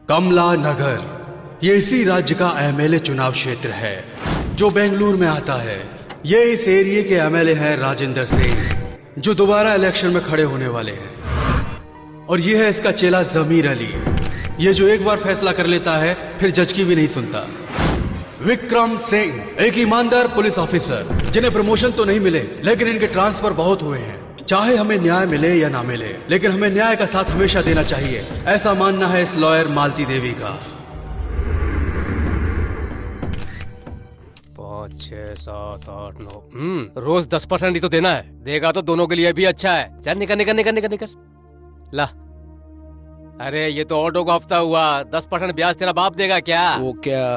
कमला नगर ये इसी राज्य का एमएलए चुनाव क्षेत्र है जो बेंगलुरु में आता है। ये इस एरिया के एमएलए हैं राजेंद्र सिंह, जो दोबारा इलेक्शन में खड़े होने वाले हैं। और ये है इसका चेला जमीर अली, ये जो एक बार फैसला कर लेता है फिर जज की भी नहीं सुनता। विक्रम सिंह, एक ईमानदार पुलिस ऑफिसर जिन्हें प्रमोशन तो नहीं मिले लेकिन इनके ट्रांसफर बहुत हुए हैं। चाहे हमें न्याय मिले या ना मिले, लेकिन हमें न्याय का साथ हमेशा देना चाहिए, ऐसा मानना है इस लॉयर मालती देवी का। 5, 6, 7, 8, 9 रोज 10% ही तो देना है। देगा तो दोनों के लिए भी अच्छा है। चल निकल निकल निकल निकल निकल। ला, अरे ये तो ऑटो का हफ्ता हुआ, 10% ब्याज तेरा बाप देगा क्या? वो क्या?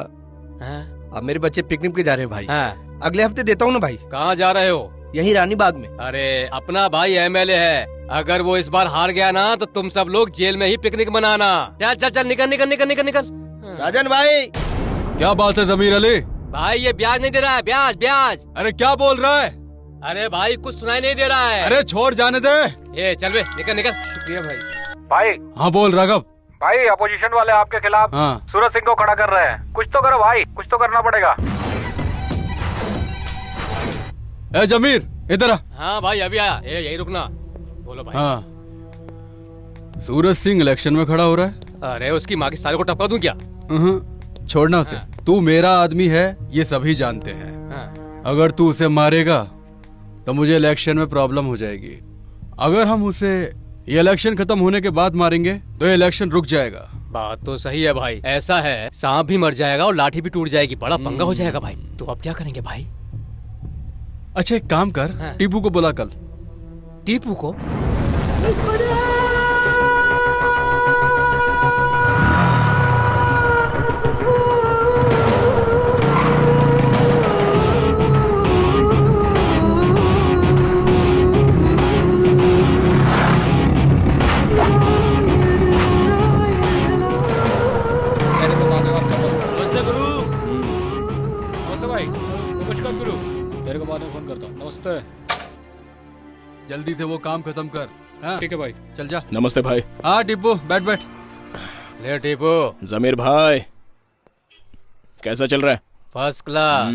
अब मेरे बच्चे पिकनिक पे जा रहे हैं भाई। हाँ। अगले हफ्ते देता हूँ ना भाई। कहाँ जा रहे हो? यही रानी बाग में। अरे अपना भाई एमएलए है, अगर वो इस बार हार गया ना तो तुम सब लोग जेल में ही पिकनिक मनाना। चल चल चल निकल निकल निकल निकल निकल। राजन भाई, क्या बात है जमीर अली? भाई ये ब्याज नहीं दे रहा है, ब्याज ब्याज। अरे क्या बोल रहा है? अरे भाई कुछ सुनाई नहीं दे रहा है। अरे छोड़ जाने दे। ये चल बे, निकल निकल। शुक्रिया भाई। भाई। हाँ बोल राघव। भाई अपोजिशन वाले आपके खिलाफ सूरज सिंह को खड़ा कर रहे हैं। कुछ तो करो भाई, कुछ तो करना पड़ेगा। ए जमीर इधर आ। हाँ भाई अभी आया। यही रुकना। बोलो भाई। हाँ, सूरज सिंह इलेक्शन में खड़ा हो रहा है। अरे उसकी माँ की साले को टपका दूं क्या? छोड़ना उसे। तू मेरा आदमी है ये सभी जानते हैं। अगर तू उसे मारेगा तो मुझे इलेक्शन में प्रॉब्लम हो जाएगी। अगर हम उसे ये इलेक्शन खत्म होने के बाद मारेंगे तो ये इलेक्शन रुक जाएगा। बात तो सही है भाई। ऐसा है, सांप भी मर जाएगा और लाठी भी टूट जाएगी, बड़ा पंगा हो जाएगा भाई। तो अब क्या करेंगे भाई? अच्छा एक काम कर, टीपू को बुला कल। टीपू को? जल्दी से वो काम खत्म कर। ठीक है भाई। चल जा। नमस्ते भाई। हाँ टिप्पू बैठ बैठ। ले टीपू। जमीर भाई कैसा चल रहा है? First class.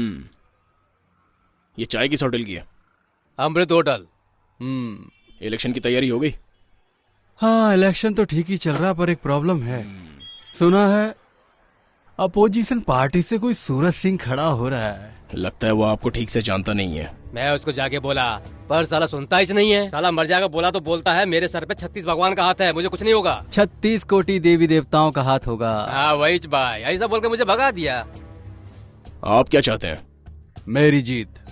ये चाय किस होटल की है? अमृत होटल। इलेक्शन की तैयारी हो गई? हाँ इलेक्शन तो ठीक ही चल रहा, पर एक प्रॉब्लम है। सुना है अपोजिशन पार्टी से कोई सूरज सिंह खड़ा हो रहा है। लगता है वो आपको ठीक से जानता नहीं है। मैं उसको जाके बोला पर साला सुनता ही नहीं है। साला मर जाएगा बोला तो बोलता है मेरे सर पे 36 भगवान का हाथ है, मुझे कुछ नहीं होगा। 36 कोटि देवी देवताओं का हाथ होगा। हाँ वही भाई, ऐसा बोल के मुझे भगा दिया। आप क्या चाहते हैं? मेरी जीत।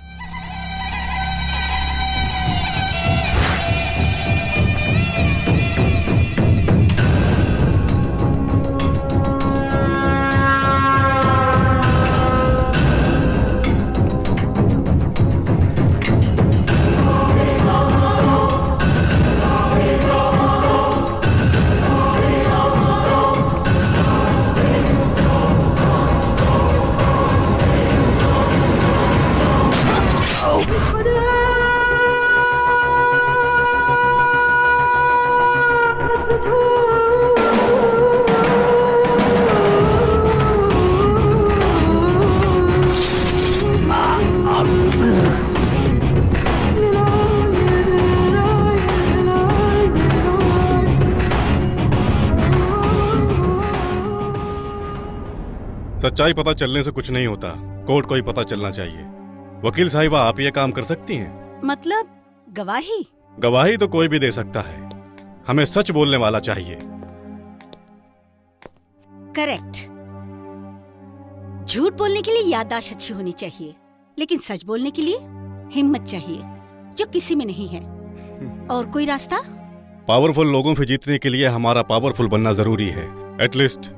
सच्चाई पता चलने से कुछ नहीं होता, कोर्ट को ही पता चलना चाहिए। वकील साहिबा आप ये काम कर सकती हैं? मतलब गवाही? गवाही तो कोई भी दे सकता है, हमें सच बोलने वाला चाहिए। करेक्ट। झूठ बोलने के लिए याददाश्त अच्छी होनी चाहिए, लेकिन सच बोलने के लिए हिम्मत चाहिए, जो किसी में नहीं है। और कोई रास्ता? पावरफुल लोगों से जीतने के लिए हमारा पावरफुल बनना जरूरी है। एटलीस्ट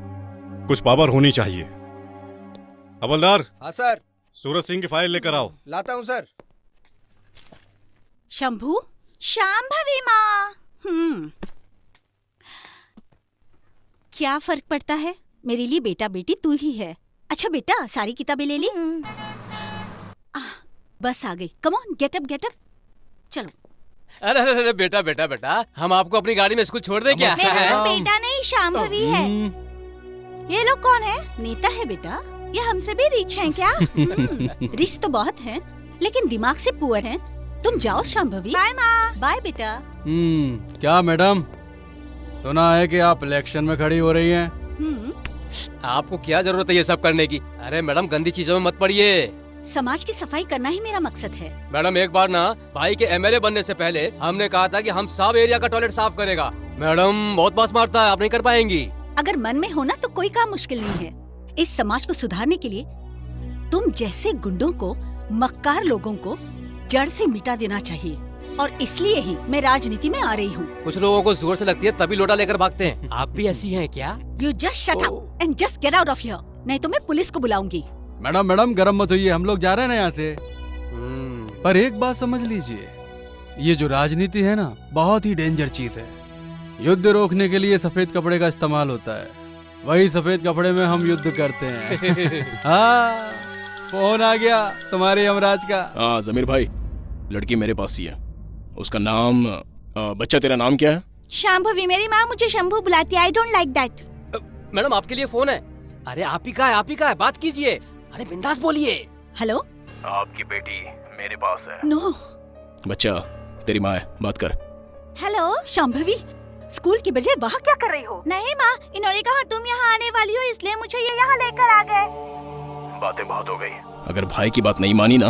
कुछ पावर होनी चाहिए। हवलदार। हाँ सर। सूरज सिंह की फाइल लेकर आओ। लाता हूँ सर। शंभू। शांभवी माँ। क्या फर्क पड़ता है, मेरे लिए बेटा बेटी तू ही है। अच्छा बेटा सारी किताबें ले ली? बस आ गई। कम ऑन गेट अप चलो। अरे अरे बेटा बेटा बेटा, हम आपको अपनी गाड़ी में स्कूल छोड़ दे क्या? मेरा बेटा नहीं शांभवी है। ये लोग कौन है? नेता है बेटा। ये हमसे भी रिच हैं क्या? रिश्त तो बहुत हैं, लेकिन दिमाग से पुअर हैं। तुम जाओ शांभवी। बाय माँ। बाय बेटा। क्या मैडम, सुना है कि आप इलेक्शन में खड़ी हो रही हैं? आपको क्या जरूरत है ये सब करने की? अरे मैडम, गंदी चीजों में मत पड़िए। समाज की सफाई करना ही मेरा मकसद है। मैडम, एक बार ना भाई के एमएलए बनने से पहले हमने कहा था कि हम सब एरिया का टॉयलेट साफ करेगा। मैडम बहुत बास मारता है, आप नहीं कर पाएंगी। अगर मन में हो ना तो कोई काम मुश्किल नहीं है। इस समाज को सुधारने के लिए तुम जैसे गुंडों को, मक्कार लोगों को जड़ से मिटा देना चाहिए, और इसलिए ही मैं राजनीति में आ रही हूँ। कुछ लोगों को जोर से लगती है तभी लोटा लेकर भागते हैं। आप भी ऐसी हैं क्या? You just shut up and just get out of here, नहीं तो मैं पुलिस को बुलाऊंगी। मैडम गरम मत होइए, हम लोग जा रहे हैं ना यहाँ से। पर एक बात समझ लीजिए, ये जो राजनीति है ना, बहुत ही डेंजर चीज है। युद्ध रोकने के लिए सफेद कपड़े का इस्तेमाल होता है, वही सफेद कपड़े में हम युद्ध करते हैं। हाँ, फोन आ गया तुम्हारे यमराज का। हाँ जमीर भाई, लड़की मेरे पास ही है। उसका नाम बच्चा, तेरा नाम क्या है? शांभवी। मेरी माँ मुझे शंभू बुलाती है। I don't like that. Madam आपके लिए फोन है। अरे आप ही का है, आप ही का है, बात कीजिए। अरे बिंदास बोलिए। हेलो, आपकी बेटी मेरे पास है। नो। बच्चा, तेरी माँ है, बात कर। हेलो शांभवी, स्कूल की बजाय वहाँ क्या कर रही हो? नहीं माँ, इन्होंने कहा तुम यहाँ आने वाली हो, इसलिए मुझे ये यहाँ लेकर आ गए। बातें बहुत हो गई। अगर भाई की बात नहीं मानी ना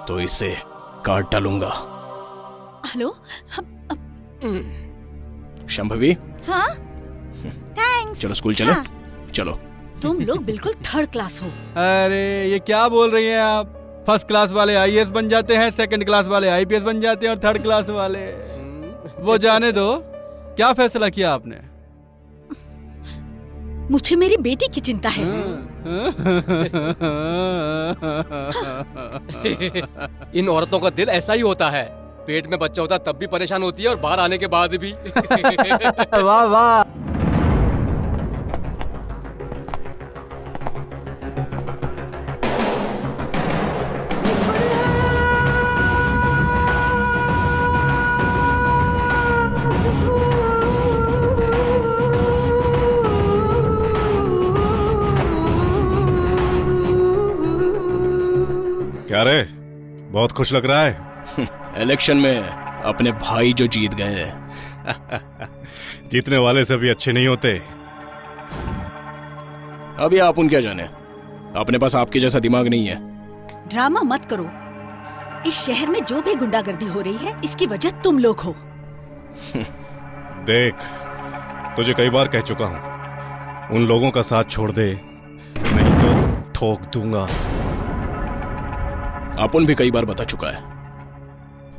तो इसे काट डालूंगा। हेलो, शंभवी। हाँ थैंक्स। चलो स्कूल चले। हाँ। चलो। तुम लोग बिल्कुल थर्ड क्लास हो। अरे ये क्या बोल रही हैं आप? फर्स्ट क्लास वाले आईएएस बन जाते हैं, सेकंड क्लास वाले आईपीएस बन जाते हैं, और थर्ड क्लास वाले वो जाने दो। क्या फैसला किया आपने? मुझे मेरी बेटी की चिंता है। इन औरतों का दिल ऐसा ही होता है, पेट में बच्चा होता तब भी परेशान होती है और बाहर आने के बाद भी। वाह वाह। क्या रे, बहुत खुश लग रहा है? इलेक्शन में अपने भाई जो जीत गए हैं। जीतने वाले से भी अच्छे नहीं होते। अभी आप उन क्या जाने, अपने पास आपके जैसा दिमाग नहीं है। ड्रामा मत करो। इस शहर में जो भी गुंडागर्दी हो रही है, इसकी वजह तुम लोग हो। देख, तुझे कई बार कह चुका हूं, उन लोगों का साथ छोड़ दे, नहीं तो ठोक दूंगा। अपुन भी कई बार बता चुका है।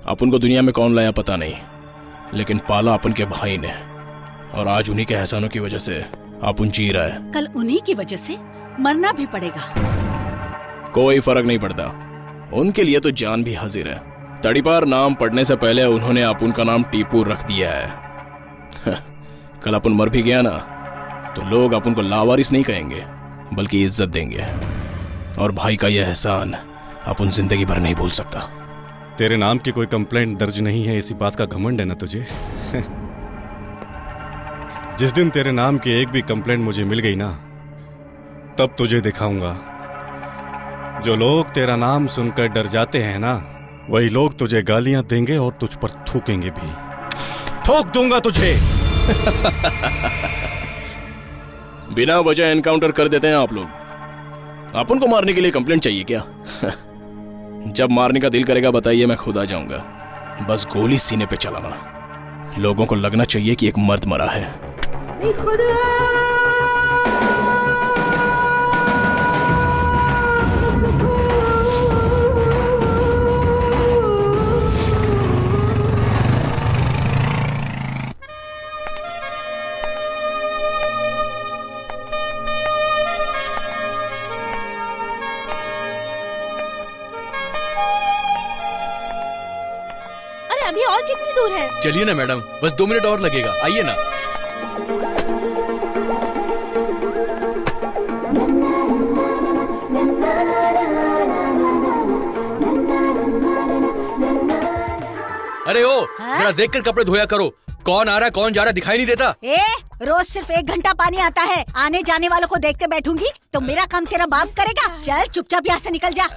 अपुन को दुनिया में कौन लाया पता नहीं, लेकिन पाला अपन के भाई ने, और आज उन्हीं के एहसानों की वजह से अपुन जी रहा है। कल उन्हीं की वजह से मरना भी पड़ेगा। कोई फर्क नहीं पड़ता, उनके लिए तो जान भी हाजिर है। तड़ीपार नाम पढ़ने से पहले उन्होंने अपुन का नाम टीपू रख दिया है। कल अपुन मर भी गया ना तो लोग अपुन को लावारिस नहीं कहेंगे, बल्कि इज्जत देंगे। और भाई का यह एहसान अपुन जिंदगी भर नहीं भूल सकता। तेरे नाम की कोई कंप्लेंट दर्ज नहीं है, इसी बात का घमंड है ना तुझे? जिस दिन तेरे नाम की एक भी कंप्लेंट मुझे मिल गई ना, तब तुझे दिखाऊंगा। जो लोग तेरा नाम सुनकर डर जाते हैं ना, वही लोग तुझे गालियां देंगे और तुझ पर थूकेंगे भी। ठोक दूंगा तुझे। बिना वजह एनकाउंटर कर देते हैं आप लोग। अपन को मारने के लिए कंप्लेंट चाहिए क्या? जब मारने का दिल करेगा बताइए, मैं खुद आ जाऊंगा। बस गोली सीने पे चलाना, लोगों को लगना चाहिए कि एक मर्द मरा है। अभी और कितनी दूर है? चलिए ना मैडम, बस 2 मिनट और लगेगा, आइए ना। अरे ओ, जरा देखकर कपड़े धोया करो, कौन आ रहा है कौन जा रहा है दिखाई नहीं देता? रोज सिर्फ 1 घंटा पानी आता है, आने जाने वालों को देखते बैठूंगी तो मेरा काम तेरा बाप करेगा? चल चुपचाप यहाँ से निकल जा।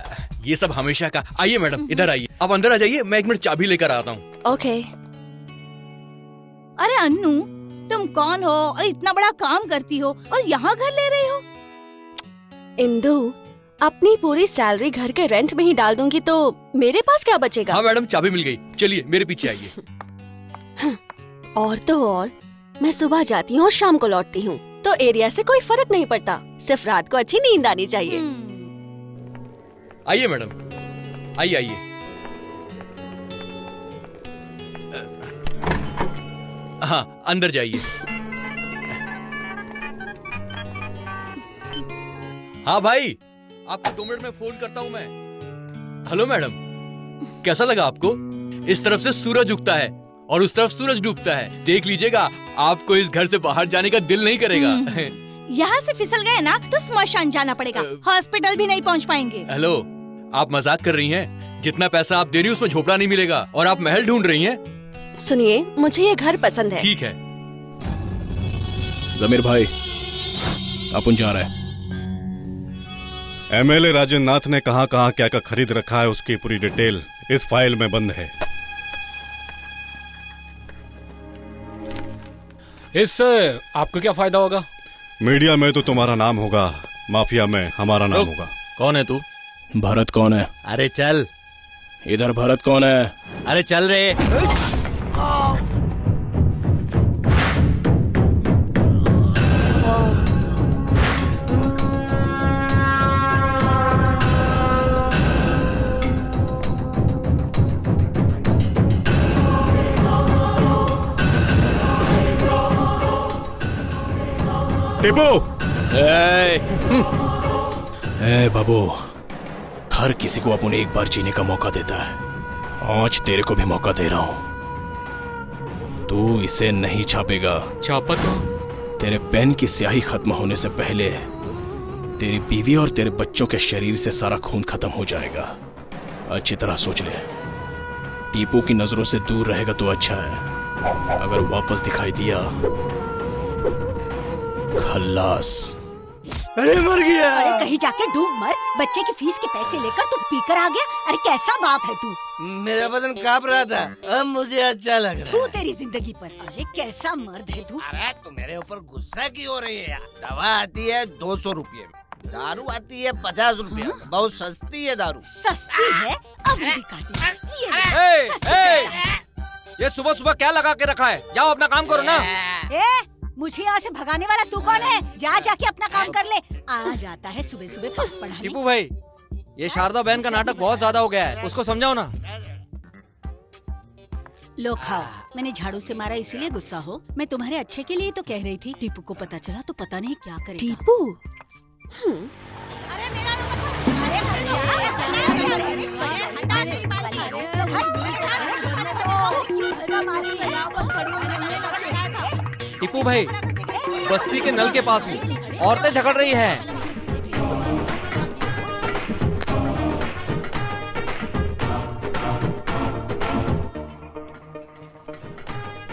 ये सब हमेशा का। आइए मैडम इधर आइए, आप अंदर आ जाइए, मैं 1 मिनट चाबी लेकर आता हूँ। ओके। अरे अन्नू, तुम कौन हो और इतना बड़ा काम करती हो और यहाँ घर ले रही हो? इंदु, अपनी पूरी सैलरी घर के रेंट में ही डाल दूंगी तो मेरे पास क्या बचेगा? हाँ मैडम, चाबी मिल गई। चलिए मेरे पीछे आइए। और तो और मैं सुबह जाती हूँ और शाम को लौटती हूँ, तो एरिया से कोई फर्क नहीं पड़ता, सिर्फ रात को अच्छी नींद आनी चाहिए। आइए मैडम, आइए आइए। हाँ अंदर जाइए। हाँ भाई, आपको 2 मिनट में फोन करता हूँ मैं। हेलो मैडम, कैसा लगा आपको? इस तरफ से सूरज उगता है और उस तरफ सूरज डूबता है। देख लीजिएगा, आपको इस घर से बाहर जाने का दिल नहीं करेगा। यहाँ से फिसल गए ना तो स्मशान जाना पड़ेगा, हॉस्पिटल भी नहीं पहुँच पाएंगे। हेलो, आप मजाक कर रही हैं? जितना पैसा आप दे रही हैं उसमें झोपड़ा नहीं मिलेगा और आप महल ढूंढ रही हैं। सुनिए, मुझे ये घर पसंद है। ठीक है। जमीर भाई, अपन जा रहे हैं। एमएलए राजेंद्र नाथ ने कहां कहां क्या क्या खरीद रखा है उसकी पूरी डिटेल इस फाइल में बंद है। इससे आपको क्या फायदा होगा? मीडिया में तो तुम्हारा नाम होगा, माफिया में हमारा नाम होगा। कौन है तू? भरत कौन है? अरे चल। इधर भरत कौन है? अरे चल रे। टीपू! ए बाबू, हर किसी को अपन एक बार जीने का मौका देता है। आज तेरे को भी मौका दे रहा हूं। तू इसे नहीं छापेगा। छापा तो? तेरे पेन की स्याही खत्म होने से पहले तेरी बीवी और तेरे बच्चों के शरीर से सारा खून खत्म हो जाएगा। अच्छी तरह सोच ले। टीपू की नजरों से दूर रहेगा तो अच्छा है, अगर वापस दिखाई दिया खल्लास। अरे मर गया। अरे कहीं जाके डूब मर। बच्चे की फीस के पैसे लेकर तू पीकर आ गया। अरे कैसा बाप है तू? मेरा बदन कांप रहा था, अब मुझे अच्छा लग रहा है। तू तेरी जिंदगी पर। अरे कैसा मर्द है तू? अरे तू मेरे ऊपर गुस्सा क्यों हो रही है यार? दवा आती है 200 रुपये में, दारू आती है 50 रुपये में। बहुत सस्ती है दारू। सस्ती है? अब दिखाती है। ये सुबह सुबह क्या लगा के रखा है? जाओ अपना काम करो ना। मुझे यहाँ से भगाने वाला तू कौन है? जा जाके अपना काम कर ले। आ जाता है सुबह सुबह पढ़ाने। टीपू भाई, ये शारदा बहन का नाटक बहुत ज्यादा हो गया है, उसको समझाओ ना। लो खाओ। मैंने झाड़ू से मारा इसीलिए गुस्सा हो? मैं तुम्हारे अच्छे के लिए तो कह रही थी। टीपू को पता चला तो पता नहीं क्या करेगा। टीपू? टीपू भाई, बस्ती के नल के पास हूँ, औरतें झगड़ रही हैं।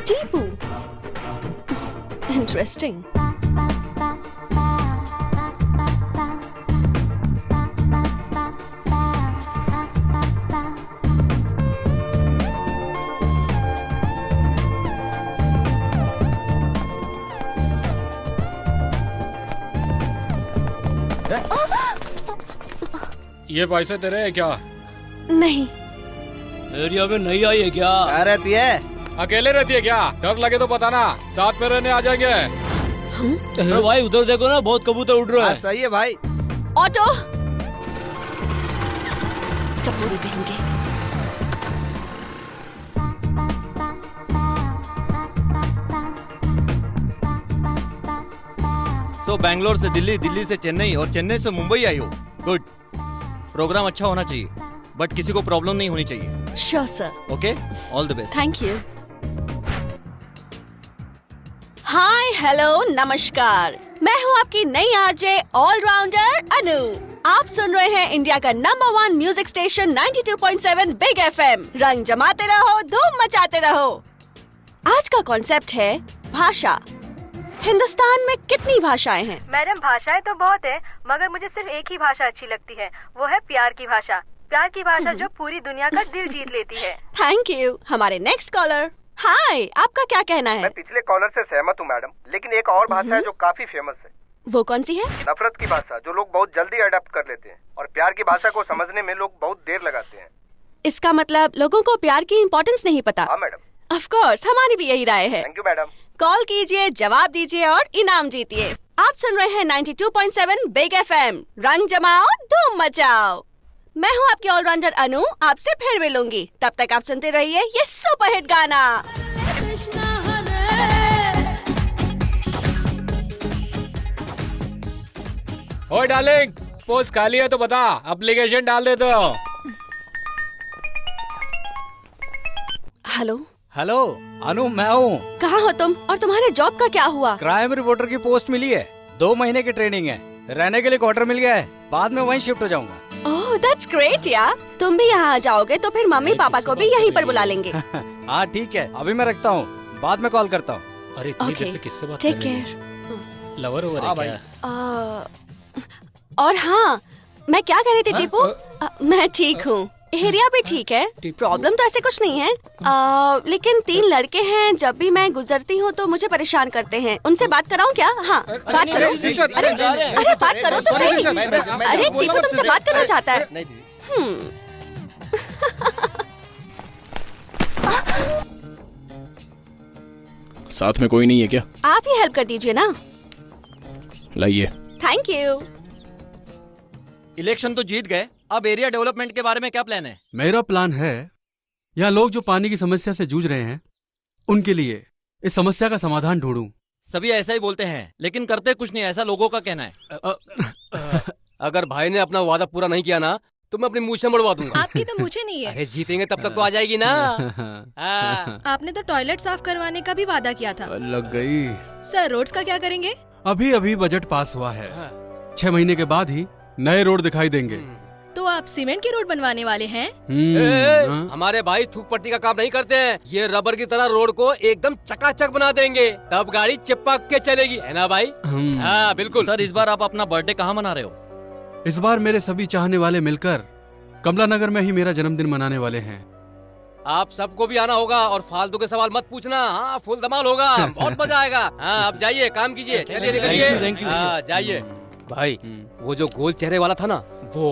टीपू, इंटरेस्टिंग। ये पैसे तेरे हैं क्या? नहीं। एरिया में नहीं आई है क्या? क्या रहती है? अकेले रहती है क्या? डर लगे तो बताना, साथ में रहने आ जाएंगे। अरे भाई उधर देखो ना, बहुत कबूतर उड़ रहे हैं। सही है भाई। ऑटो, चप्पू कहेंगे। तो बैंगलोर से दिल्ली, दिल्ली से चेन्नई और चेन्नई से मुंबई आई हो। गुड। प्रोग्राम अच्छा होना चाहिए, बट किसी को प्रॉब्लम नहीं होनी चाहिए। Sure sir. Okay, all the best. Thank you. Hi, hello, नमस्कार। मैं हूँ आपकी नई आरजे ऑलराउंडर अनु। आप सुन रहे हैं इंडिया का number 1 music station 92.7 big FM। रंग जमाते रहो, धूम मचाते रहो। आज का कॉन्सेप्ट है भाषा। हिंदुस्तान में कितनी भाषाएं हैं? मैडम भाषाएं तो बहुत है, मगर मुझे सिर्फ एक ही भाषा अच्छी लगती है, वो है प्यार की भाषा। प्यार की भाषा जो पूरी दुनिया का दिल जीत लेती है। Thank you. हमारे नेक्स्ट कॉलर। हाय, आपका क्या कहना है? मैं पिछले कॉलर से सहमत हूँ मैडम, लेकिन एक और भाषा है जो काफी फेमस है। वो कौन सी है? नफरत की भाषा, जो लोग बहुत जल्दी अडेप्ट कर लेते हैं, और प्यार की भाषा को समझने में लोग बहुत देर लगाते हैं। इसका मतलब लोगों को प्यार की इम्पोर्टेंस नहीं पता। हाँ मैडम। ऑफ कोर्स, हमारी भी यही राय है। Thank you madam. कॉल कीजिए, जवाब दीजिए और इनाम जीतिए। आप सुन रहे हैं 92.7 बिग FM। रंग जमाओ, धूम मचाओ। मैं हूँ आपकी ऑलराउंडर अनु, आपसे फिर मिलूंगी। तब तक आप सुनते रहिए ये सुपरहिट गाना। ओए डार्लिंग, पोस्ट खाली है तो बता, एप्लीकेशन डाल दे दो। हेलो हेलो अनु, मैं हूँ। कहाँ हो तुम, और तुम्हारे जॉब का क्या हुआ? क्राइम रिपोर्टर की पोस्ट मिली है, 2 महीने की ट्रेनिंग है, रहने के लिए क्वार्टर मिल गया है, बाद में वहीं शिफ्ट हो जाऊंगा। ओह दैट्स ग्रेट यार। तुम भी यहाँ आ जाओगे तो फिर मम्मी पापा को भी यहीं पर बुला लेंगे। हाँ ठीक है, अभी मैं रखता हूँ, बाद में कॉल करता हूँ। अरे इतनी देर से किससे बात टेक कर रही है? केयर। लवर ओवर है क्या? और हाँ, मैं क्या कह रही थी टीपू? मैं ठीक हूँ, एरिया भी ठीक है, प्रॉब्लम तो ऐसे कुछ नहीं है। लेकिन 3 लड़के हैं, जब भी मैं गुजरती हूँ तो मुझे परेशान करते हैं। उनसे बात कराऊँ क्या? हाँ बात करो। अरे बात करो तो सही। अरे टीपू तुमसे बात करना चाहता है। साथ में कोई नहीं है क्या? आप ही हेल्प कर दीजिए ना। लाइए। Thank you. इलेक्शन तो जीत गए, अब एरिया डेवलपमेंट के बारे में क्या प्लान है? मेरा प्लान है, यहाँ लोग जो पानी की समस्या से जूझ रहे हैं, उनके लिए इस समस्या का समाधान ढूंढूं। सभी ऐसा ही बोलते हैं, लेकिन करते कुछ नहीं, ऐसा लोगों का कहना है। अगर भाई ने अपना वादा पूरा नहीं किया ना, तो मैं अपनी मूछें मड़वा दूंगा। आपकी तो मूछें नहीं है। अरे जीतेंगे तब तक तो आ जाएगी ना। आपने तो टॉयलेट साफ करवाने का भी वादा किया था। लग गई। सर रोड्स का क्या करेंगे? अभी अभी बजट पास हुआ है, 6 महीने के बाद ही नए रोड दिखाई देंगे। तो आप सीमेंट के रोड बनवाने वाले हैं? हमारे भाई थूक पट्टी का काम नहीं करते हैं, ये रबर की तरह रोड को एकदम चकाचक बना देंगे, तब गाड़ी चिपक के चलेगी, है ना भाई? हाँ बिल्कुल। सर इस बार आप अपना बर्थडे कहाँ मना रहे हो? इस बार मेरे सभी चाहने वाले मिलकर कमला नगर में ही मेरा जन्मदिन मनाने वाले हैं। आप सबको भी आना होगा, और फालतू के सवाल मत पूछना। हाँ फुल धमाल होगा, बहुत मजा आएगा। हाँ अब जाइए, काम कीजिए, चलिए निकलिए। हाँ जाइए। भाई वो जो गोल चेहरे वाला था ना, वो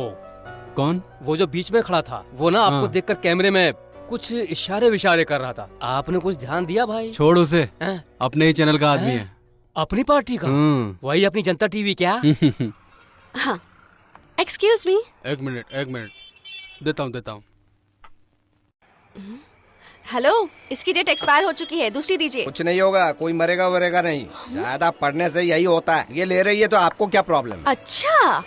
कौन? वो जो बीच में खड़ा था, वो ना आपको देखकर कैमरे में कुछ इशारे विशारे कर रहा था। आपने कुछ ध्यान दिया भाई? छोड़ उसे, अपने ही चैनल का आदमी है। अपनी पार्टी का? वही अपनी जनता टीवी क्या? हाँ एक्सक्यूज मी। एक मिनट देता हूँ। हेलो, इसकी डेट एक्सपायर हो चुकी है, दूसरी दीजिए। कुछ नहीं होगा, कोई मरेगा वरेगा नहीं, ज्यादा पढ़ने से यही होता है। ये ले रही है तो आपको क्या प्रॉब्लम? अच्छा,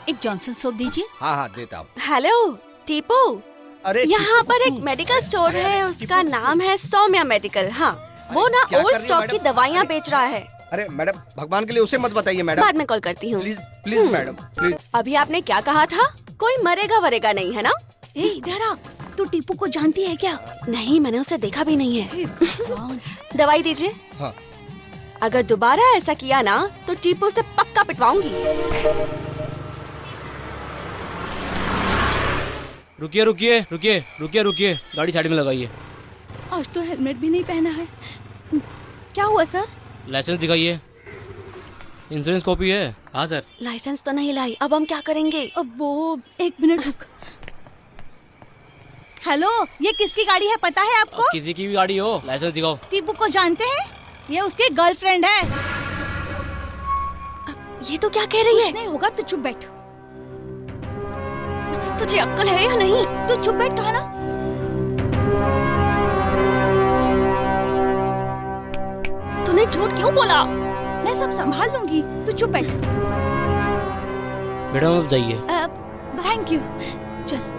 एक जॉनसन सोप दीजिए। हाँ देता हूँ। हेलो टीपू, अरे यहाँ पर एक मेडिकल स्टोर है, उसका नाम है सौम्या मेडिकल। हाँ वो ना ओल्ड स्टॉक की दवाइयाँ बेच रहा है। अरे मैडम भगवान के लिए उसे मत बताइए मैडम। बाद में कॉल करती हूँ। Please madam please. अभी आपने क्या कहा था? कोई मरेगा वरेगा नहीं, है ना? इधर आ, तू टीपू को जानती है क्या? नहीं, मैंने उसे देखा भी नहीं है। दवाई दीजिए। हाँ। अगर दोबारा ऐसा किया ना तो टीपू से पक्का पिटवाऊंगी। रुकिए, गाड़ी साइड में लगाइए। आज तो हेलमेट भी नहीं पहना है। क्या हुआ सर? लाइसेंस दिखाइए। इंश्योरेंस कॉपी है? हाँ सर। लाइसेंस तो नहीं लाई, अब हम क्या करेंगे? अब वो 1 मिनट रुक। हेलो, ये किसकी गाड़ी है पता है आपको? किसी की भी गाड़ी हो, लाइसेंस दिखाओ। टीपू को जानते हैं? ये उसके गर्लफ्रेंड है। ये तो क्या कह रही है? कुछ नहीं होगा, तू चुप बैठ। तुझे अक्ल है या नहीं? तू चुप बैठ, कहा ना। तूने झूठ क्यों बोला? मैं सब संभाल लूंगी, तू चुप बैठ। मैडम आप जाइए। Thank you. चल।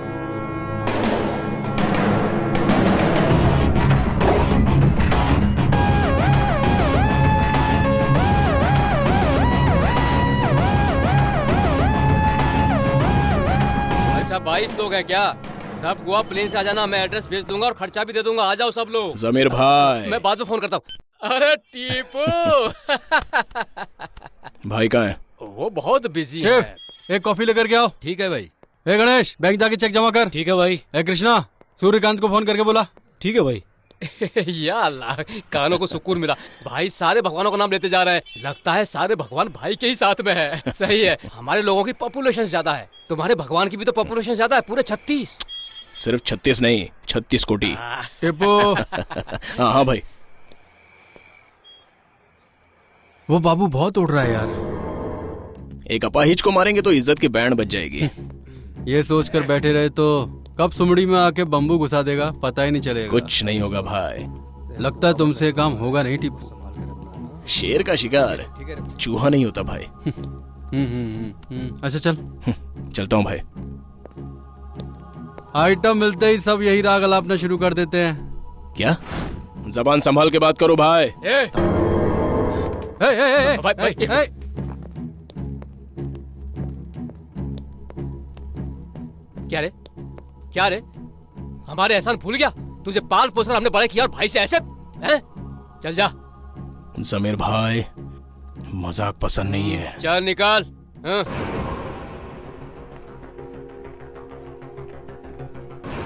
अच्छा 22 लोग हैं क्या? सब गोवा प्लेन से आ जाना, मैं एड्रेस भेज दूंगा और खर्चा भी दे दूंगा। आ जाओ सब लोग। जमीर भाई, मैं बाद में फोन करता हूँ। अरे टीपू भाई कहाँ है? वो बहुत बिजी है। एक कॉफी लेकर के आओ। ठीक है भाई। ए गणेश, बैंक जाके चेक जमा कर। ठीक है भाई। ए कृष्णा, सूर्यकांत को फोन करके बोला। ठीक है भाई। या अल्लाह, कानों को सुकून मिला। भाई सारे भगवानों का नाम लेते जा रहे हैं। लगता है सारे भगवान भाई के ही साथ में है। सही है, हमारे लोगों की पॉपुलेशन ज्यादा है, तुम्हारे भगवान की भी तो पॉपुलेशन ज्यादा है, पूरे 36। सिर्फ 36 नहीं, 36 कोटी। टिप्पू। हाँ भाई। वो बाबू बहुत उड़ रहा है यार। एक अपाहिज को मारेंगे तो इज्जत की बैंड बज जाएगी। ये सोचकर बैठे रहे तो कब सुमड़ी में आके बम्बू घुसा देगा पता ही नहीं चलेगा। कुछ नहीं होगा भाई। लगता है तुमसे काम होगा नहीं टिप्पू। शेर का शिकार चूहा नहीं होता भाई। अच्छा चल। चलता हूँ भाई। आइटम मिलते ही सब यही राग अलापना शुरू कर देते हैं। क्या? जबान संभाल के बात करो भाई। भाई क्या रे, क्या रे, हमारे एहसान भूल गया? तुझे पाल पोसकर हमने बड़े किया और भाई से ऐसे हैं? चल जा। जमीर भाई, मजाक पसंद नहीं है। चल निकाल।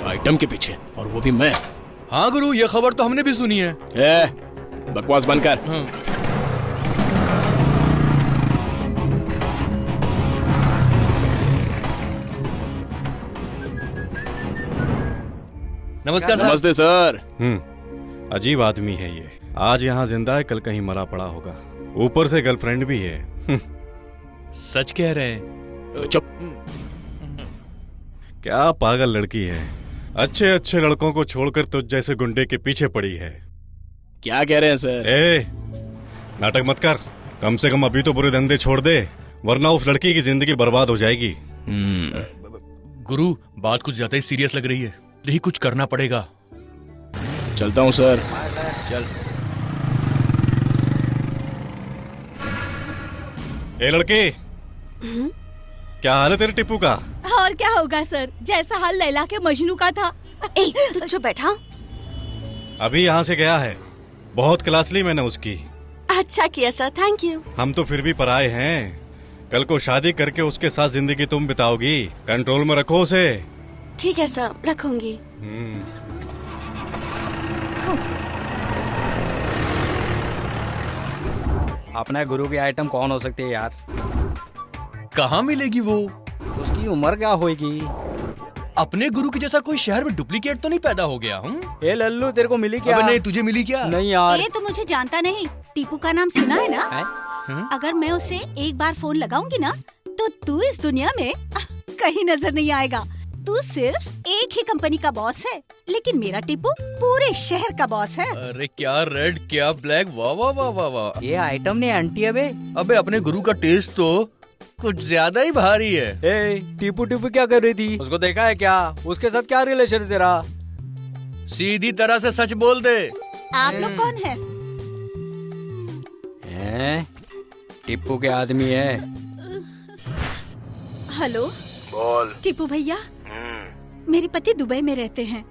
आइटम के पीछे, और वो भी मैं। हाँ गुरु, ये खबर तो हमने भी सुनी है। बकवास बंद कर। नमस्कार सर। नमस्ते सर। अजीब आदमी है ये। आज यहाँ जिंदा है, कल कहीं मरा पड़ा होगा। ऊपर से गर्लफ्रेंड भी है। सच कह रहे हैं? चुप। क्या पागल लड़की है, अच्छे अच्छे लड़कों को छोड़कर तुझ जैसे गुंडे के पीछे पड़ी है। क्या कह रहे हैं सर? नाटक मत कर। कम से कम अभी तो बुरे धंधे छोड़ दे, वरना उस लड़की की जिंदगी बर्बाद हो जाएगी। गुरु, बात कुछ ज्यादा ही सीरियस लग रही है, यही कुछ करना पड़ेगा। चलता हूँ सर। चल। ए लड़के, क्या हाल है तेरे टिप्पू का? और क्या होगा सर, जैसा हाल लैला के मजनू का था। तू चुप बैठा। अभी यहाँ से गया है, बहुत क्लास ली मैंने उसकी। अच्छा किया सर, थैंक यू। हम तो फिर भी पराए हैं, कल को शादी करके उसके साथ जिंदगी तुम बिताओगी। कंट्रोल में रखो उसे। ठीक है सर, रखूंगी। अपने गुरु की आइटम कौन हो सकती है यार? कहाँ मिलेगी वो? उसकी उम्र क्या होगी? अपने गुरु के जैसा कोई शहर में डुप्लीकेट तो नहीं पैदा हो गया? ए लल्लू, तेरे को मिली क्या? अबे नहीं, तुझे मिली क्या? नहीं यार। ये तो मुझे जानता नहीं। टीपू का नाम सुना है ना? अगर मैं उसे एक बार फोन लगाऊंगी ना, तो तू इस दुनिया में कहीं नजर नहीं आएगा। तू सिर्फ एक ही कंपनी का बॉस है, लेकिन मेरा टीपू पूरे शहर का बॉस है। अरे क्या रेड, क्या ब्लैक, वाह वाह वाह वाह वाह। ये आइटम नहीं आंटी अबे अपने गुरु का टेस्ट तो कुछ ज्यादा ही भारी है। टीपू टीपू क्या कर रही थी? उसको देखा है क्या? उसके साथ क्या रिलेशन है तेरा? सीधी तरह से सच बोल दे। आप लोग कौन है? टीपू के आदमी है। हेलो बोल। टीपू भैया, मेरे पति दुबई में रहते हैं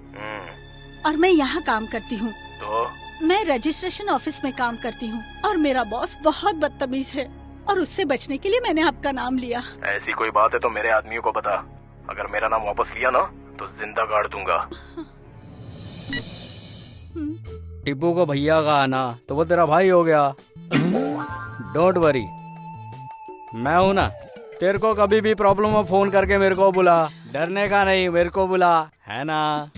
और मैं यहाँ काम करती हूँ। तो? मैं रजिस्ट्रेशन ऑफिस में काम करती हूँ और मेरा बॉस बहुत बदतमीज है और उससे बचने के लिए मैंने आपका नाम लिया। ऐसी कोई बात है तो मेरे आदमियों को बता। अगर मेरा नाम वापस लिया ना तो जिंदा गाड़ दूंगा। टिप्पू को भैया का आना तो वो तेरा भाई हो गया। डोंट वरी, मैं हूँ ना। तेरे को कभी भी प्रॉब्लम हो फोन करके मेरे को बुला, डरने का नहीं, मेरे को बुला, है ना?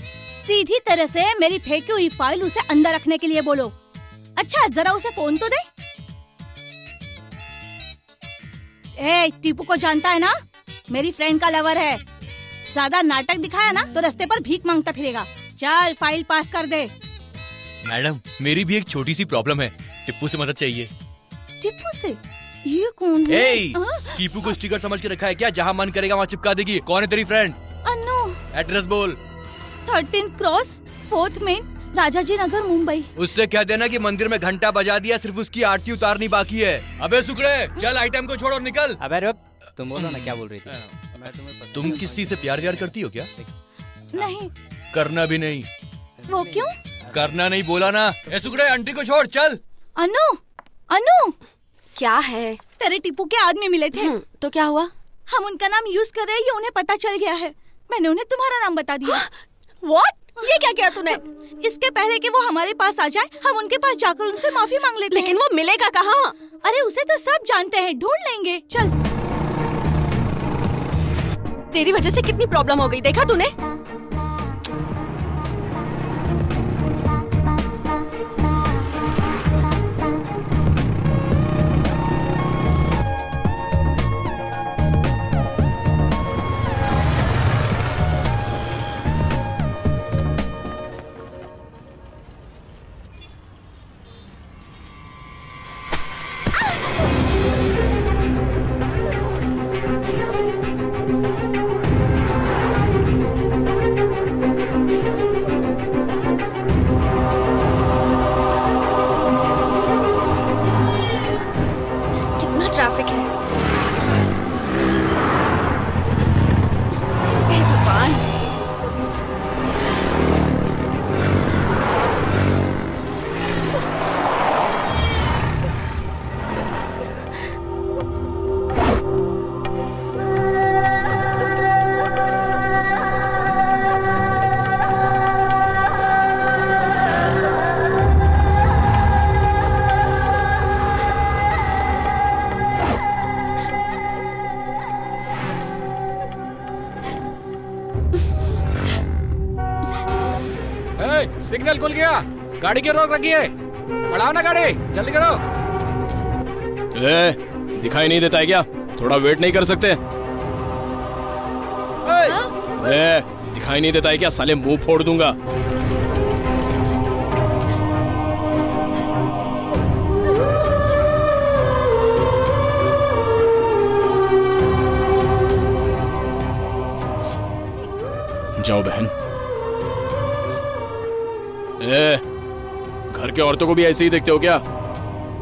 सीधी तरह से मेरी फेंकी हुई फाइल उसे अंदर रखने के लिए बोलो। अच्छा जरा उसे फोन तो दे। ए, टीपू को जानता है ना, मेरी फ्रेंड का लवर है। ज्यादा नाटक दिखाया ना तो रास्ते पर भीख मांगता फिरेगा। चल फाइल पास कर दे। मैडम, मेरी भी एक छोटी सी प्रॉब्लम है, टिप्पू से मदद चाहिए। टिप्पू से? ये कौन है? टीपू को स्टिकर समझ के रखा है क्या? जहाँ मन करेगा वहाँ चिपका देगी। कौन है तेरी फ्रेंड? अनु। एड्रेस बोल। 13 क्रॉस 4th मेन, राजाजी नगर, मुंबई। उससे कह देना कि मंदिर में घंटा बजा दिया, सिर्फ उसकी आरती उतारनी बाकी है। अबे सुकड़े, चल आइटम को छोड़ और निकल। अबे रुक, तुम बोलो ना क्या बोल रही थी? तुम किसी से प्यार व्यार करती हो क्या? नहीं। करना भी नहीं। वो क्यों? करना नहीं बोला ना। ए सुगड़े, आंटी को छोड़, चल। अनु, अनु, क्या है? तेरे टीपू के आदमी मिले थे। तो क्या हुआ? हम उनका नाम यूज कर रहे हैं, ये उन्हें पता चल गया है। मैंने उन्हें तुम्हारा नाम बता दिया। What? ये क्या किया तूने? इसके पहले कि वो हमारे पास आ जाए, हम उनके पास जाकर उनसे माफी मांग लेते लेकिन वो मिलेगा कहाँ? अरे उसे तो सब जानते हैं, ढूंढ लेंगे। चल। तेरी वजह से कितनी प्रॉब्लम हो गई, देखा तूने? ट्रैफिक है। हे भगवान। सिग्नल खुल गया, गाड़ी की रोक रखी है, बढ़ाओ ना गाड़ी, जल्दी करो। दिखाई नहीं देता है क्या? थोड़ा वेट नहीं कर सकते? दिखाई नहीं देता है क्या? साले मुंह फोड़ दूंगा। जाओ बहन। घर के औरतों को भी ऐसे ही देखते हो क्या?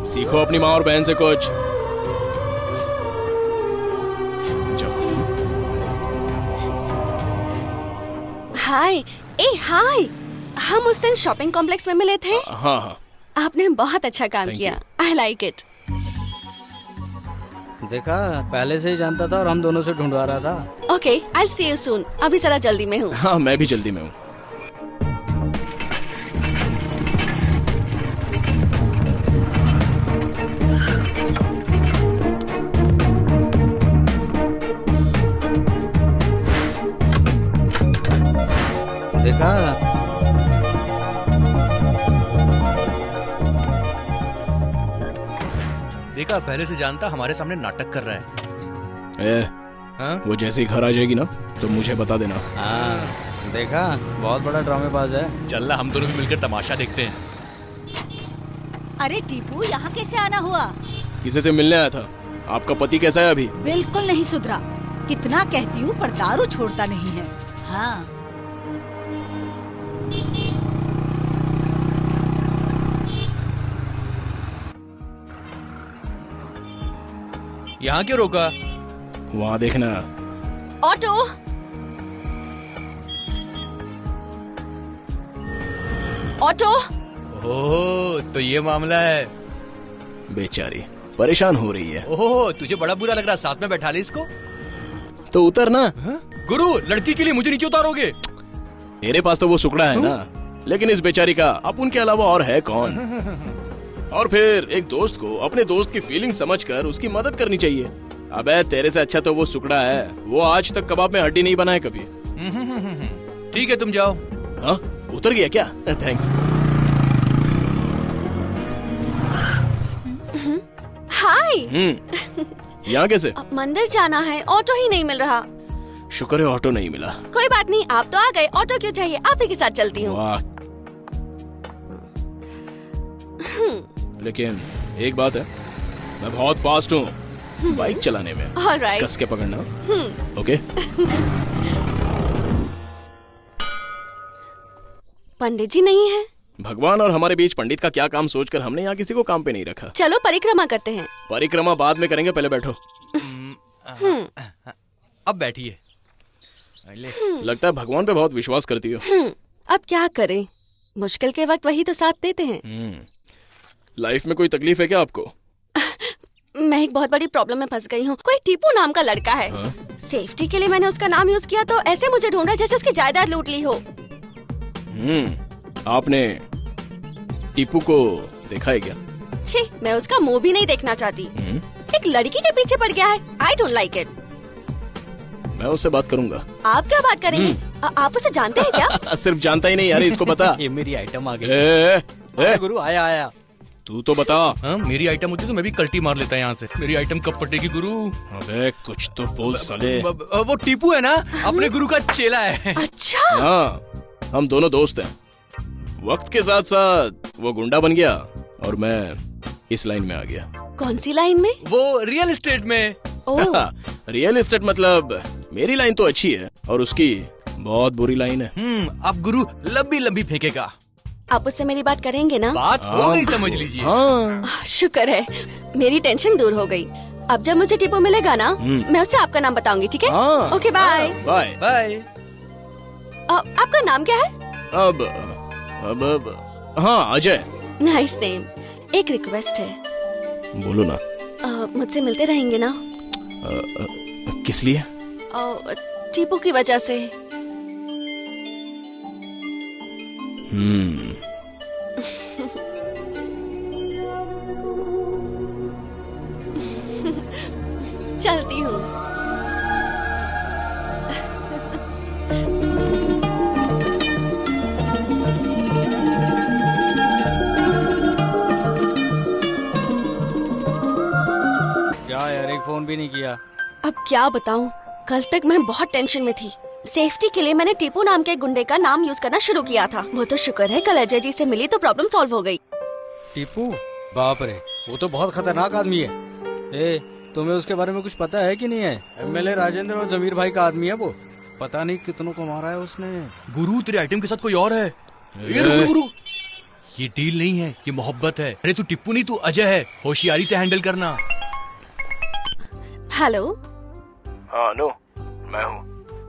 सीखो अपनी माँ और बहन से कुछ। हाय। हाय, हम उस दिन शॉपिंग कॉम्प्लेक्स में मिले थे। हाँ। आपने बहुत अच्छा काम किया। I like it. देखा, पहले से ही जानता था और हम दोनों से ढूंढवा रहा था। Okay, I see you soon. अभी जरा जल्दी में हूँ। हाँ, मैं भी जल्दी में हूँ। देखा, पहले से जानता, हमारे सामने नाटक कर रहा है। वो जैसे ही घर आ जाएगी ना तो मुझे बता देना। देखा, बहुत बड़ा ड्रामेबाज है। चल ना, हम दोनों भी मिलकर तमाशा देखते हैं। अरे टीपू, यहाँ कैसे आना हुआ? किसी से मिलने आया था। आपका पति कैसा है अभी? बिल्कुल नहीं सुधरा। कितना कहती हूँ पर दारू छोड़ता नहीं है। हाँ। यहाँ क्यों रोका? वहाँ देखना। ऑटो। ऑटो। ओह, तो ये मामला है। बेचारी परेशान हो रही है। ओह, तुझे बड़ा बुरा लग रहा, साथ में बैठा ले इसको। तो उतर ना। गुरु, लड़की के लिए मुझे नीचे उतारोगे? मेरे पास तो वो सुकड़ा है ना, लेकिन इस बेचारी का अपन के अलावा और है कौन? और फिर एक दोस्त को अपने दोस्त की फीलिंग समझकर उसकी मदद करनी चाहिए। अबे तेरे से अच्छा तो वो सुकड़ा है। वो आज तक कबाब में हड्डी नहीं बनाए कभी। ठीक है, तुम जाओ। हाँ, उतर गया क्या? थैंक्स। हाय। यहाँ कैसे? मंदिर जाना है, ऑटो ही नहीं मिल रहा। शुक्र है ऑटो नहीं मिला। कोई बात नहीं, आप तो आ गए, ऑटो क्यों चाहिए? आप ही के साथ चलती हूँ। लेकिन एक बात है, मैं बहुत फास्ट हूँ बाइक चलाने में। Alright. कस के पकड़ना। ओके। पंडित जी नहीं है। भगवान और हमारे बीच पंडित का क्या काम सोचकर हमने यहाँ किसी को काम पे नहीं रखा। चलो परिक्रमा करते हैं। परिक्रमा बाद में करेंगे, पहले बैठो। अब बैठिए। लगता है भगवान पे बहुत विश्वास करती हो। अब क्या करें, मुश्किल के वक्त वही तो साथ देते हैं। लाइफ में कोई तकलीफ है क्या आपको? मैं एक बहुत बड़ी प्रॉब्लम में फंस गई हूँ। कोई टीपू नाम का लड़का है। सेफ्टी के लिए मैंने उसका नाम यूज किया तो ऐसे मुझे ढूंढ रहा है जैसे उसकी जायदाद लूट ली हो। आपने टीपू को देखा है क्या? छी, मैं उसका मुंह भी नहीं देखना चाहती। एक लड़की के पीछे पड़ गया है। I don't like it. मैं उससे बात करूंगा। आप क्या बात करेंगे? आप उसे जानते हैं क्या? सिर्फ जानता ही नहीं यार, इसको बता। ये मेरी आइटम आ गई। गुरु आया। तू तो बता। मेरी आइटम होती तो मैं भी कल्टी मार लेता यहाँ से। मेरी आइटम कब पटेगी गुरु? अबे कुछ तो बोल साले। वो टीपू है ना, अपने गुरु का चेला है। अच्छा। हाँ, हम दोनों दोस्त हैं। वक्त के साथ साथ वो गुंडा बन गया और मैं इस लाइन में आ गया। कौन सी लाइन में? वो रियल एस्टेट में। रियल एस्टेट मतलब मेरी लाइन तो अच्छी है और उसकी बहुत बुरी लाइन है। अब गुरु लंबी लंबी फेंकेगा। आप उससे मेरी बात करेंगे ना? बात हो गई, समझ लीजिए। शुक्र है, मेरी टेंशन दूर हो गई। अब जब मुझे टीपू मिलेगा ना, मैं उसे आपका नाम बताऊंगी, ठीक है? Okay bye. Bye bye. आपका नाम क्या है? अब हाँ, अजय। Nice name. एक रिक्वेस्ट है। बोलो ना। मुझसे मिलते रहेंगे ना? किस लिए? टीपू की वजह से। चलती हूँ। क्या यार, एक फोन भी नहीं किया? अब क्या बताऊं, कल तक मैं बहुत टेंशन में थी। सेफ्टी के लिए मैंने टीपू नाम के गुंडे का नाम यूज करना शुरू किया था। वो तो शुक्र है कल अजय जी से मिली तो प्रॉब्लम सॉल्व हो गई। टीपू? बाप रे, वो तो बहुत खतरनाक आदमी है। तुम्हें उसके बारे में कुछ पता है कि नहीं है? एमएलए राजेंद्र और जमीर भाई का आदमी है वो। पता नहीं कितनों को मारा है उसने। गुरु तेरे आइटम के साथ कोई और है। गुरु, ये डील नहीं है, ये मोहब्बत है। अरे तू टिप्पू नहीं, तू अजय है। होशियारी से हैंडल करना। हेलो। हाँ अनु, मैं हूँ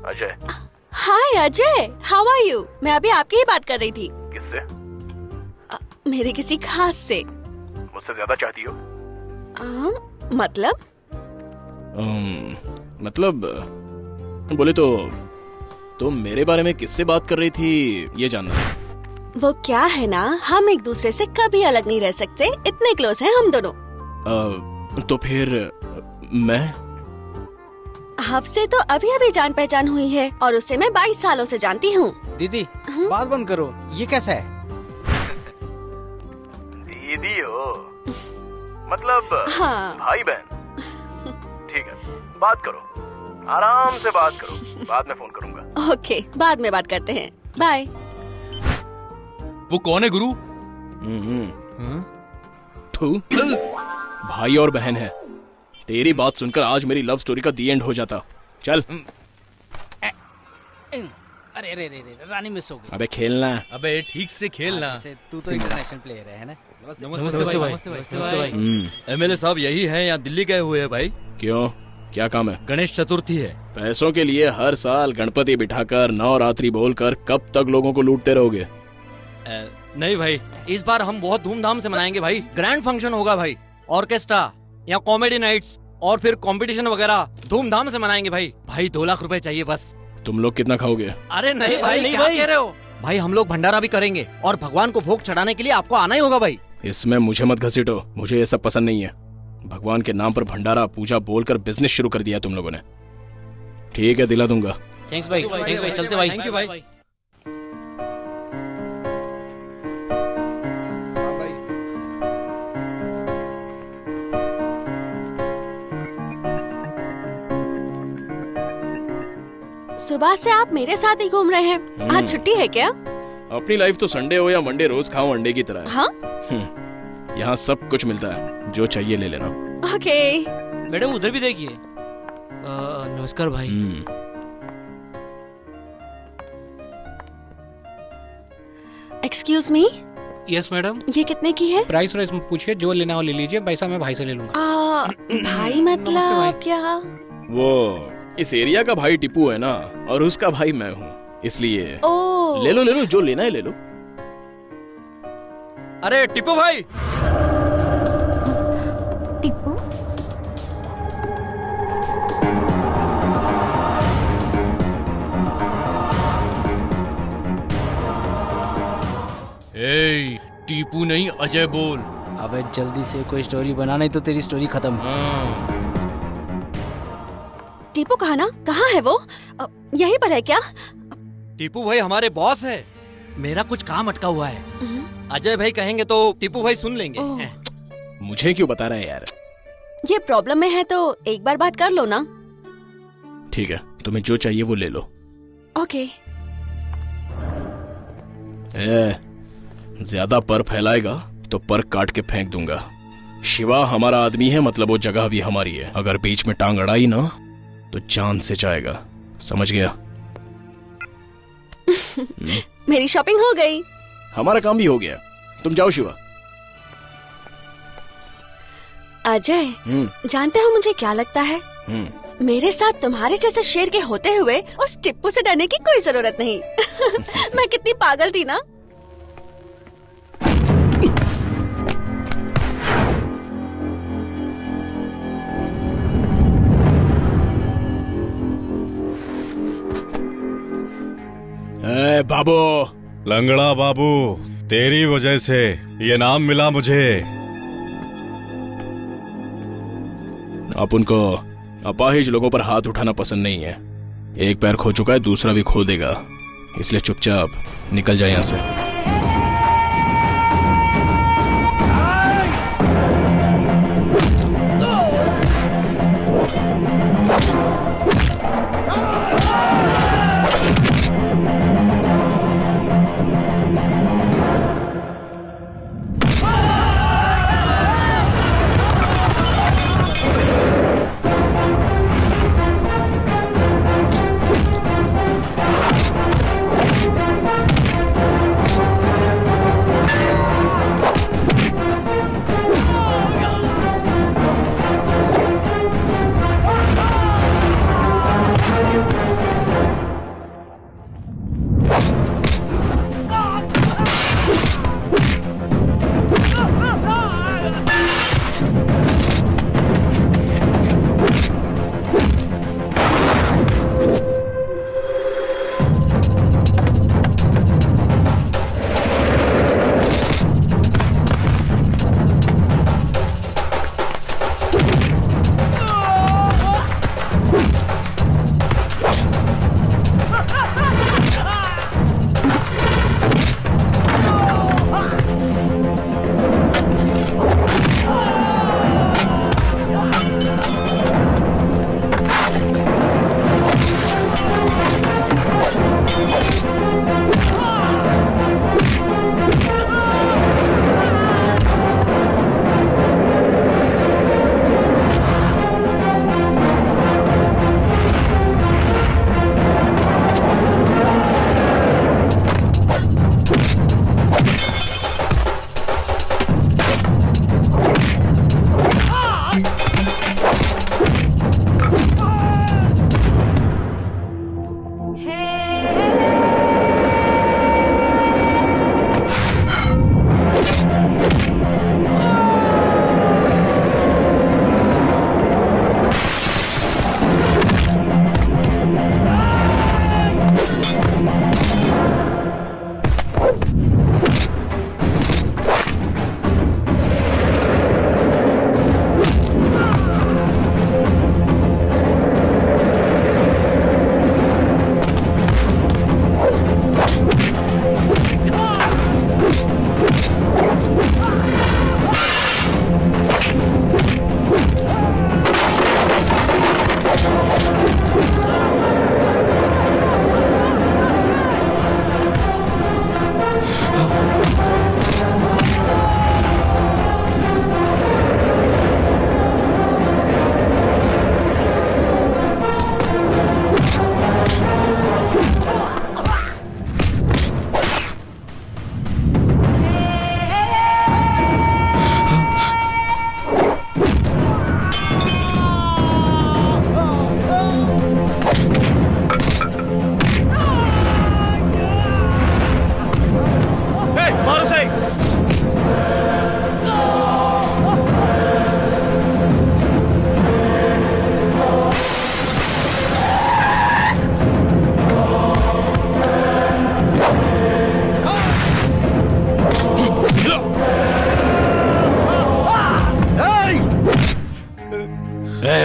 अजय। हाय अजय, हाउ आर यू? मैं अभी आपकी ही बात कर रही थी। किससे? मेरे किसी खास से। मुझसे ज्यादा चाहती हो? मतलब बोले तो तुम मेरे बारे में किससे बात कर रही थी ये जानना था। वो क्या है ना, हम एक दूसरे से कभी अलग नहीं रह सकते, इतने क्लोज हैं हम दोनों। तो फिर मैं? आपसे तो अभी अभी जान पहचान हुई है और उसे मैं 22 सालों से जानती हूँ। दीदी बात बंद करो, ये कैसा है? दीदी हो मतलब? हाँ। भाई बहन। ठीक है, बात करो, आराम से बात करो, बाद में फोन करूंगा। ओके, बाद में बात करते हैं, बाय। वो कौन है गुरु? भाई और बहन है। तेरी बात सुनकर आज मेरी लव स्टोरी का दी एंड हो जाता। चल। अरे रे रे रे, रानी मिस हो गई। अबे खेलना। अबे ठीक से खेलना। तू तो इंटरनेशनल प्लेयर है ना? नमस्ते भाई। एमएलए साहब यही हैं या दिल्ली गए हुए हैं भाई? क्यों, क्या काम है? गणेश चतुर्थी है। पैसों के लिए हर साल गणपति बिठाकर नवरात्रि बोलकर कब तक लोगों को लूटते रहोगे? नहीं भाई, इस बार हम बहुत धूमधाम से मनाएंगे भाई। ग्रैंड फंक्शन होगा भाई, ऑर्केस्ट्रा या कॉमेडी नाइट्स और फिर कंपटीशन वगैरह धूमधाम से मनाएंगे भाई। भाई 2 लाख रुपए चाहिए बस। तुम लोग कितना खाओगे? अरे नहीं भाई, नहीं क्या कह रहे हो भाई? हम लोग भंडारा भी करेंगे और भगवान को भोग चढ़ाने के लिए आपको आना ही होगा भाई। इसमें मुझे मत घसीटो, मुझे ये सब पसंद नहीं है। भगवान के नाम पर भंडारा पूजा बोलकर बिजनेस शुरू कर दिया तुम लोगों ने। ठीक है, दिला दूंगा। थैंक्स भाई, चलते भाई। थैंक यू भाई। सुबह से आप मेरे साथ ही घूम रहे हैं, आज छुट्टी है क्या? अपनी लाइफ तो संडे हो या मंडे रोज खाओ अंडे की तरह है। हाँ? यहाँ सब कुछ मिलता है, जो चाहिए ले लेना। ओके। मैडम उधर भी देखिए। नमस्कार भाई। Excuse me. Yes madam. ये कितने की है? प्राइस वाइस पूछिए, जो लेना हो ले लीजिए, पैसा मैं भाई से ले लूंगा। भाई मतलब क्या? वो इस एरिया का भाई टीपू है ना, और उसका भाई मैं हूँ, इसलिए ले लो जो लेना है ले लो। अरे टीपू भाई, टीपू टीपू नहीं अजय बोल। अबे जल्दी से कोई स्टोरी बना, नहीं तो तेरी स्टोरी खत्म। टीपू कहा ना, कहाँ है वो? यहीं पर है क्या? टीपू भाई हमारे बॉस है, मेरा कुछ काम अटका हुआ है। अजय भाई कहेंगे तो टीपू भाई सुन लेंगे। मुझे क्यों बता रहा है यार? ये प्रॉब्लम में है तो एक बार बात कर लो ना। ठीक है, तुम्हें जो चाहिए वो ले लो। ओके। ज्यादा पर फैलाएगा तो पर काट के फेंक दूंगा। शिवा हमारा आदमी है, मतलब वो जगह भी हमारी है। अगर बीच में टांग अड़ाई ना तो जान से जाएगा, समझ गया? मेरी शॉपिंग हो गई, हमारा काम भी हो गया। तुम जाओ शिवा। अजय, जानते हो मुझे क्या लगता है? मेरे साथ तुम्हारे जैसे शेर के होते हुए उस टिप्पू से डरने की कोई जरूरत नहीं। मैं कितनी पागल थी ना। बाबू, लंगड़ा बाबू, तेरी वजह से ये नाम मिला मुझे। अब उनको अपाहिज लोगों पर हाथ उठाना पसंद नहीं है। एक पैर खो चुका है, दूसरा भी खो देगा, इसलिए चुपचाप निकल जाए यहाँ से।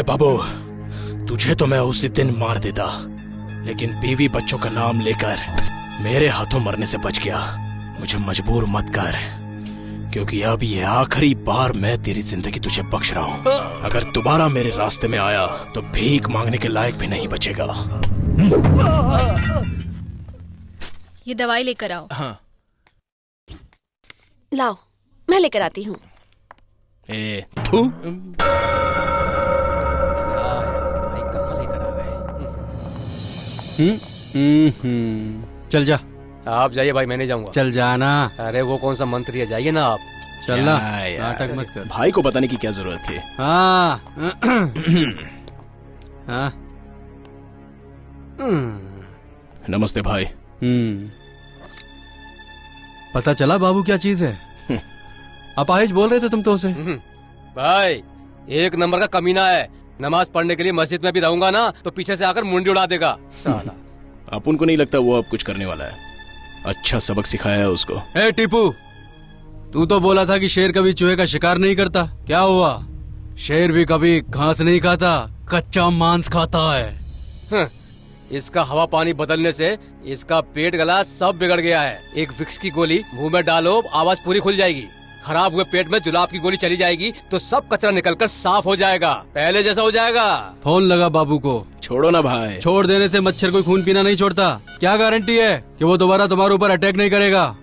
बाबू, तुझे तो मैं उसी दिन मार देता, लेकिन बीवी बच्चों का नाम लेकर मेरे हाथों मरने से बच गया। मुझे मजबूर मत कर, क्योंकि अब ये आखिरी बार मैं तेरी जिंदगी तुझे बख्श रहा हूँ। अगर दोबारा मेरे रास्ते में आया तो भीख मांगने के लायक भी नहीं बचेगा। ये दवाई लेकर आओ। हाँ। लाओ, मैं लेकर आती हूँ। चल जा। आप जाइए भाई, मैं नहीं जाऊंगा। चल जाना। अरे वो कौन सा मंत्री है, जाइए ना आप। चलना, नाटक मत कर। भाई को बताने की क्या जरूरत थी। हाँ। हाँ। नमस्ते भाई। पता चला बाबू क्या चीज है? अपाहिज बोल रहे थे तुम तो उसे। भाई एक नंबर का कमीना है। नमाज पढ़ने के लिए मस्जिद में भी रहूंगा ना तो पीछे से आकर मुंडी उड़ा देगा साला। अपन को नहीं लगता वो अब कुछ करने वाला है। अच्छा सबक सिखाया है उसको। ए टीपू, तू तो बोला था कि शेर कभी चूहे का शिकार नहीं करता। क्या हुआ? शेर भी कभी घास नहीं खाता, कच्चा मांस खाता है। इसका हवा पानी बदलने से इसका पेट गला सब बिगड़ गया है। एक विक्स की गोली मुंह में डालो, आवाज पूरी खुल जाएगी। खराब हुए पेट में जुलाब की गोली चली जाएगी तो सब कचरा निकलकर साफ हो जाएगा, पहले जैसा हो जाएगा। फोन लगा बाबू को। छोड़ो ना भाई। छोड़ देने से मच्छर कोई खून पीना नहीं छोड़ता। क्या गारंटी है कि वो दोबारा तुम्हारे ऊपर अटैक नहीं करेगा?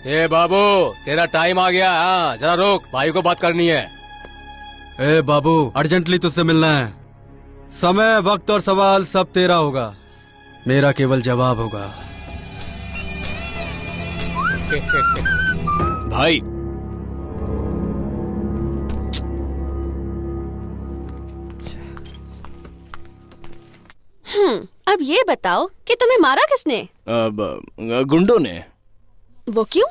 ए बाबू, तेरा टाइम आ गया। हाँ जरा रोक, भाई को बात करनी है। ए बाबू, अर्जेंटली तुझसे मिलना है। समय, वक्त और सवाल सब तेरा होगा, मेरा केवल जवाब होगा। भाई अब ये बताओ कि तुम्हें मारा किसने? गुंडों ने। वो क्यों?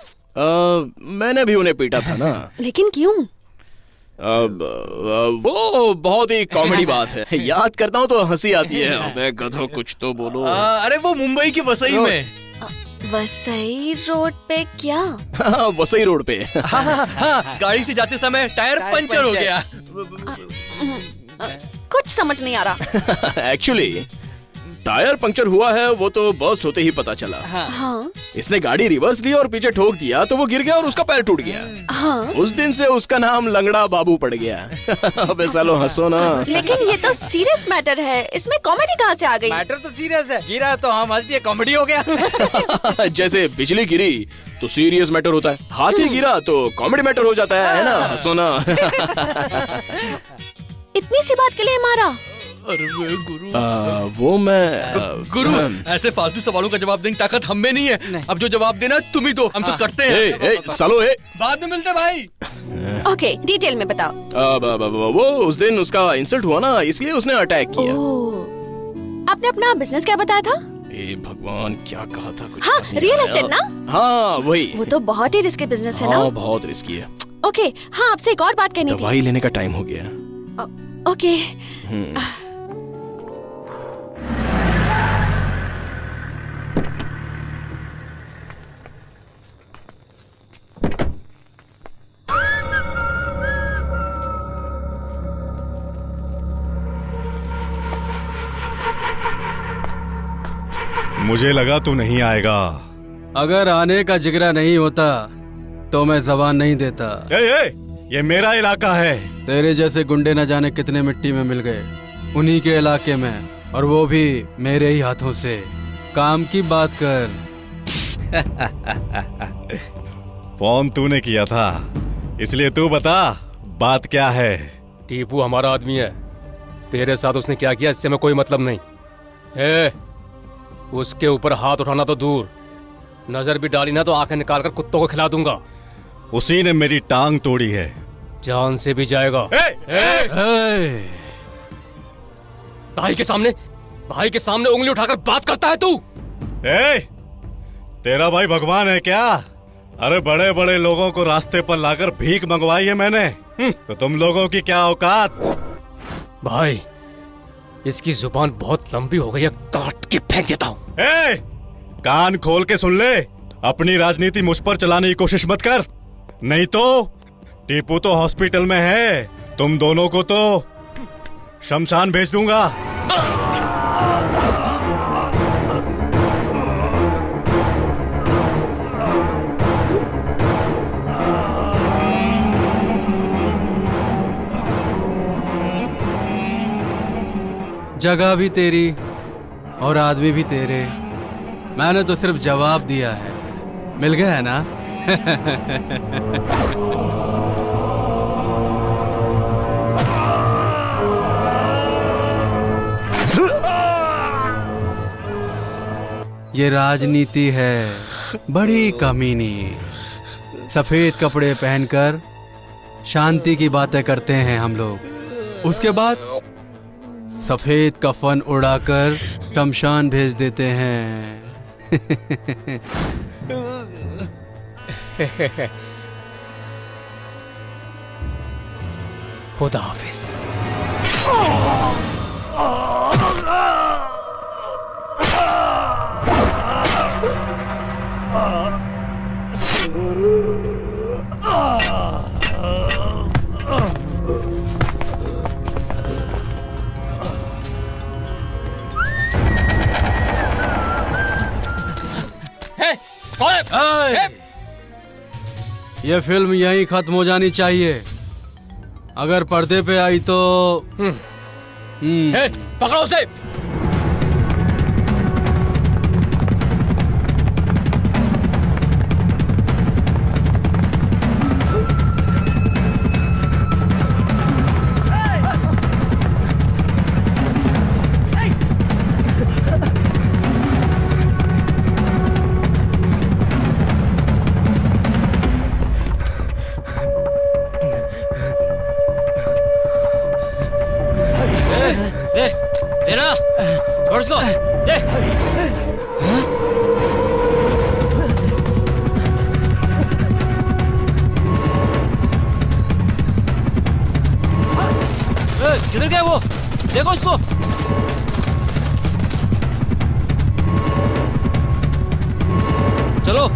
मैंने भी उन्हें पीटा था ना। लेकिन क्यों? वो बहुत ही कॉमेडी बात है। याद करता हूँ तो हंसी आती है। अबे गधो कुछ तो बोलो। अरे वो मुंबई की वसई में। वसई रोड पे क्या? वसई रोड पे। हाँ, गाड़ी से जाते समय टायर पंचर हो गया। कुछ समझ नहीं आ रहा। एक्चुअली टायर पंक्चर हुआ है, वो तो बर्स्ट होते ही पता चला। हाँ। इसने गाड़ी रिवर्स ली और पीछे ठोक दिया तो वो गिर गया और उसका पैर टूट गया। हाँ। उस दिन से उसका नाम लंगड़ा बाबू पड़ गया। अबे सालो हंसो ना। लेकिन ये तो सीरियस मैटर है, इसमें कॉमेडी कहाँ से आ गई? मैटर तो सीरियस है, गिरा तो हम हंस दिए, कॉमेडी हो गया। जैसे बिजली गिरी तो सीरियस मैटर होता है, हाथी गिरा तो कॉमेडी मैटर हो जाता है ना? हंसो ना। इतनी सी बात के लिए मारा? अरे गुरु, वो मैं गुरु ऐसे फालतू सवालों का जवाब देने की ताकत हम में नहीं है। अब जो जवाब देना तुम ही दो, हम तो करते हैं। सालो बाद में मिलते भाई। ओके, डिटेल में बताओ। वो उस दिन उसका इंसल्ट हुआ ना, इसलिए उसने अटैक किया। आपने अपना बिजनेस क्या बताया था? भगवान क्या कहा था कुछ? हाँ, रियल एस्टेट ना? हाँ वही। वो तो बहुत ही रिस्की बिजनेस है ना? हाँ बहुत रिस्की है। ओके, हाँ आपसे एक और बात कहनी थी। दवाई लेने का टाइम हो गया। ओके। मुझे लगा तू नहीं आएगा। अगर आने का जिगरा नहीं होता तो मैं जबान नहीं देता। ये मेरा इलाका है। तेरे जैसे गुंडे न जाने कितने मिट्टी में मिल गए उन्हीं के इलाके में, और वो भी मेरे ही हाथों से। काम की बात कर। फोन तूने किया था, इसलिए तू बता बात क्या है। टीपू हमारा आदमी है, तेरे साथ उसने क्या किया इससे मैं कोई मतलब नहीं है। उसके ऊपर हाथ उठाना तो दूर, नजर भी डाली ना तो आंखें निकाल कर कुत्तों को खिला दूंगा। उसी ने मेरी टांग तोड़ी है। जान से भी जाएगा। भाई के सामने उंगली उठाकर बात करता है तू? तेरा भाई भगवान है क्या? अरे बड़े बड़े लोगों को रास्ते पर लाकर भीख मंगवाई है मैंने, तो तुम लोगों की क्या औकात? भाई इसकी जुबान बहुत लंबी हो गई है, काट के फेंक देता हूँ। कान खोल के सुन ले, अपनी राजनीति मुझ पर चलाने की कोशिश मत कर, नहीं तो टीपू तो हॉस्पिटल में है, तुम दोनों को तो शमशान भेज दूंगा। जगह भी तेरी और आदमी भी तेरे। मैंने तो सिर्फ जवाब दिया है। मिल गया है ना? ये राजनीति है, बड़ी कमीनी। सफेद कपड़े पहनकर शांति की बातें करते हैं हम लोग, उसके बाद सफेद कफन उड़ाकर शमशान भेज देते हैं। खुदा हाफिज। ये फिल्म यहीं खत्म हो जानी चाहिए। अगर पर्दे पे आई तो पकड़ो उसे। किधर गए वो? देखो उसको। चलो।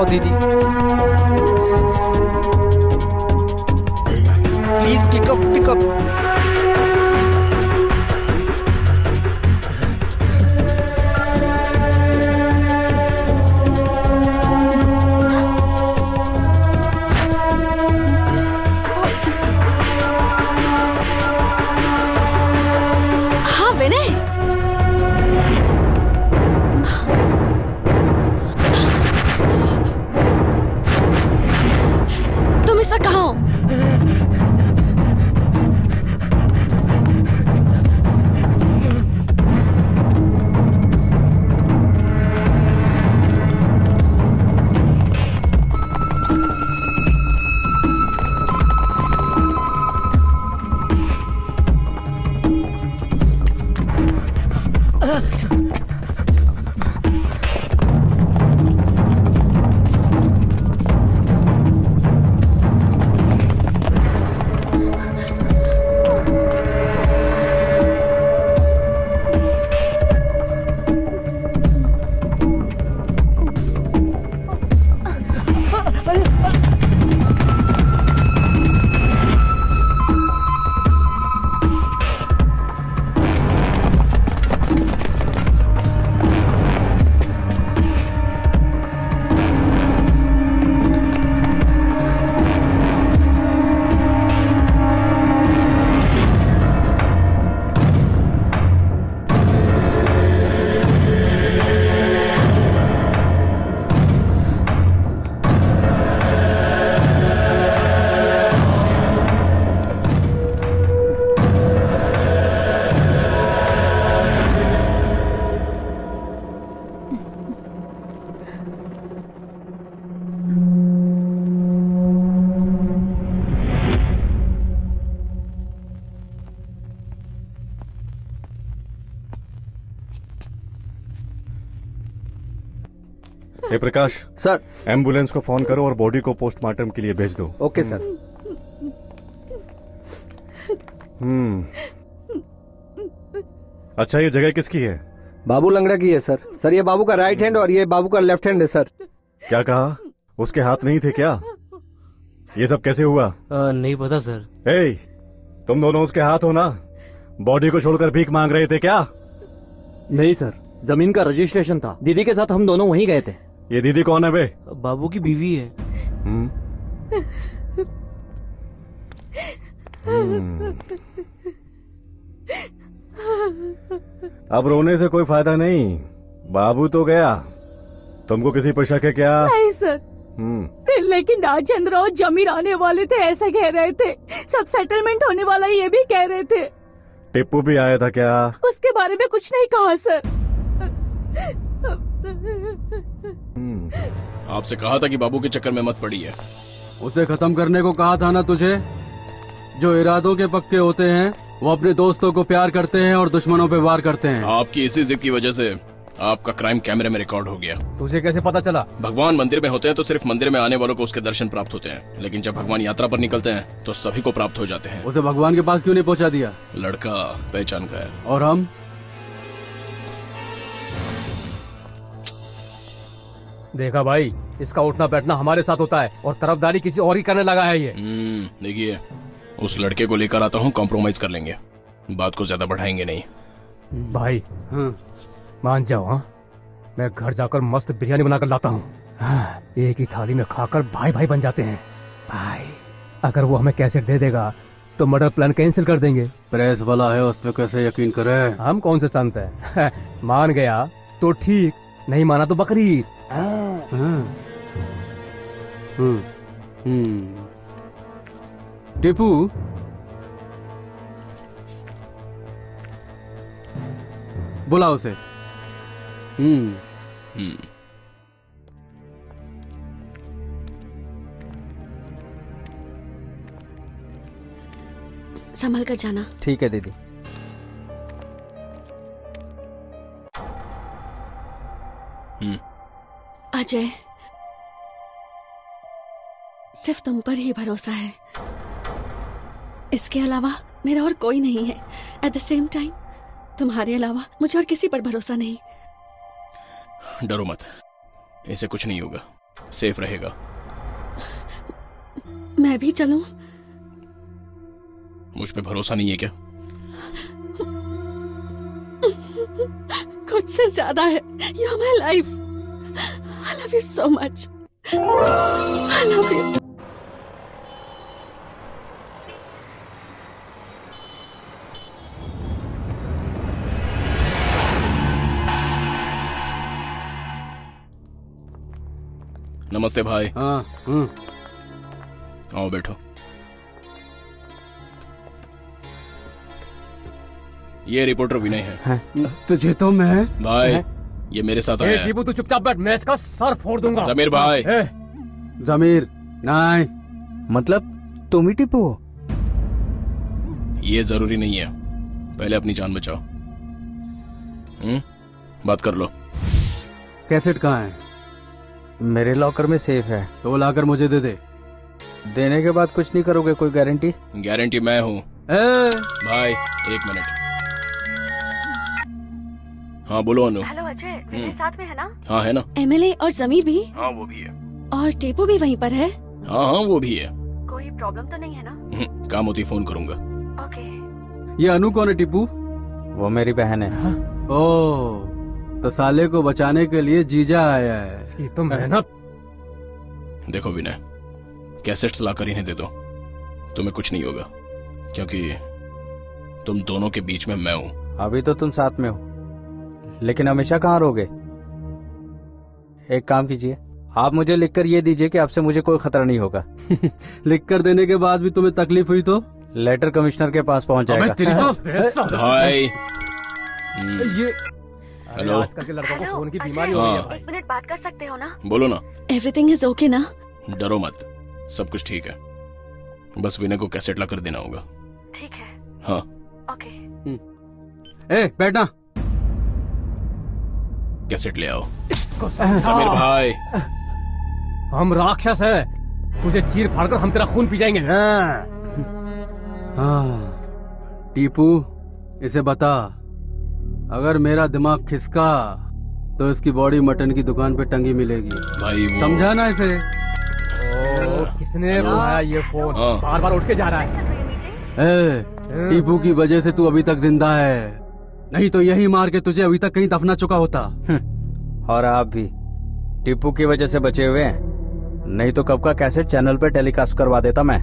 दीदी प्लीज पिकअप। हाँ विनय, तुम इस वक्त कहाँ हो? हे प्रकाश सर, एम्बुलेंस को फोन करो और बॉडी को पोस्टमार्टम के लिए भेज दो। Okay sir. अच्छा, ये जगह किसकी है? बाबू लंगड़ा की है सर। सर ये बाबू का राइट हैंड और ये बाबू का लेफ्ट हैंड है सर। क्या कहा? उसके हाथ नहीं थे क्या? ये सब कैसे हुआ? नहीं पता सर। ए, तुम दोनों उसके हाथ हो ना? बॉडी को छोड़कर भीख मांग रहे थे क्या? नहीं सर, जमीन का रजिस्ट्रेशन था, दीदी के साथ हम दोनों वहीं गए थे। ये दीदी कौन है बे? बाबू की बीवी है। अब रोने से कोई फायदा नहीं, बाबू तो गया। तुमको किसी पर शक है क्या? नहीं सर। लेकिन राजेंद्र और जमीर आने वाले थे ऐसा कह रहे थे। सब सेटलमेंट होने वाला ये भी कह रहे थे। टिप्पू भी आया था क्या? उसके बारे में कुछ नहीं कहा सर। आपसे कहा था कि बाबू के चक्कर में मत पड़िए। उसे खत्म करने को कहा था ना तुझे। जो इरादों के पक्के होते हैं वो अपने दोस्तों को प्यार करते हैं और दुश्मनों पे वार करते हैं। आपकी इसी जिद की वजह से आपका क्राइम कैमरे में रिकॉर्ड हो गया। तुझे कैसे पता चला? भगवान मंदिर में होते हैं तो सिर्फ मंदिर में आने वालों को उसके दर्शन प्राप्त होते हैं, लेकिन जब भगवान यात्रा पर निकलते हैं तो सभी को प्राप्त हो जाते हैं। उसे भगवान के पास क्यों नहीं पहुंचा दिया? लड़का पहचान का है। और हम? देखा भाई, इसका उठना बैठना हमारे साथ होता है और तरफदारी किसी और ही करने लगा है ये। देखिए, उस लड़के को लेकर आता हूँ, कॉम्प्रोमाइज कर लेंगे, बात को ज्यादा बढ़ाएंगे नहीं। भाई मान जाओ। हाँ, मैं घर जाकर मस्त बिरयानी बनाकर लाता हूँ। एक ही थाली में खाकर भाई भाई बन जाते हैं। भाई अगर वो हमें कैसेट दे देगा तो मर्डर प्लान कैंसिल कर देंगे। प्रेस वाला है, उस पर कैसे यकीन करे? हम कौन से संत है? मान गया तो ठीक, नहीं माना तो बकरीद। टिप्पू, बुला उसे। संभल कर जाना। ठीक है दीदी। अजय, सिर्फ तुम पर ही भरोसा है, इसके अलावा मेरा और कोई नहीं है। एट द सेम टाइम तुम्हारे अलावा मुझे और किसी पर भरोसा नहीं। डरो मत, इसे कुछ नहीं होगा, सेफ रहेगा। मैं भी चलूं? मुझ पे भरोसा नहीं है क्या? खुद से ज्यादा है। You are my life. I love you so much. I love you. नमस्ते भाई। हाँ। आओ बैठो। ये रिपोर्टर विनय है। तुझे तो मैं भाई ये मेरे साथ आया है। टीपू तू चुपचाप बैठ, मैं इसका सर फोड़ दूंगा। जमीर भाई। जमीर नहीं, मतलब तुम ही टीपू हो? ये जरूरी नहीं है, पहले अपनी जान बचाओ। बात कर लो। कैसेट कहाँ है? मेरे लॉकर में सेफ है। तो लाकर मुझे दे दे। देने के बाद कुछ नहीं करोगे? कोई गारंटी? गारंटी मैं हूँ भाई। एक मिनट। हाँ बोलो अनु। हेलो अजय, मेरे साथ में है ना? हाँ है ना। एमएलए और जमीर भी? हाँ वो भी है। और टीपू भी वहीं पर है? हाँ हाँ वो भी है। कोई प्रॉब्लम तो नहीं है ना? काम होती फोन करूंगा। ओके। ये अनु कौन है टिप्पू? वो मेरी बहन है। ओह, तो साले को बचाने के लिए जीजा आया है। इसकी तो मेहनत। देखो विनय, कैसेट्स लाकर इन्हें दे दो, तुम्हें कुछ नहीं होगा, क्योंकि तुम दोनों के बीच में मैं हूँ। अभी तो तुम साथ में हो, लेकिन हमेशा कहाँ रहोगे? एक काम कीजिए, आप मुझे लिखकर ये दीजिए कि आपसे मुझे कोई खतरा नहीं होगा। लिखकर देने के बाद भी तुम्हें तकलीफ हुई तो? लेटर कमिश्नर के पास पहुंच जाएगा। भाई ये हेलो। आजकल के लड़कों को फोन की बीमारी हो रही है। एक मिनट बात कर सकते हो ना? बोलो ना। एवरीथिंग इज ओके ना? डरो मत, सब कुछ ठीक है, बस विनय को कैसेट ला कर देना होगा। ठीक है। हाँ ओके। ए बैठना। कैसेट ले आओ। उसको समझा। समीर भाई, हम राक्षस हैं, तुझे चीर फाड़कर हम तेरा खून पी जाएंगे। हाँ टीपू, इसे बता, अगर मेरा दिमाग खिसका तो इसकी बॉडी मटन की दुकान पे टंगी मिलेगी। भाई वो... समझा ना इसे? किसने बुलाया ये फोन? बार बार उठ के जा रहा है। टीपू की वजह से तू अभी तक जिंदा है, नहीं तो यही मार के तुझे अभी तक कहीं दफना चुका होता। और आप भी टीपू की वजह से बचे हुए हैं, नहीं तो कब का कैसेट चैनल पे टेलीकास्ट करवा देता मैं।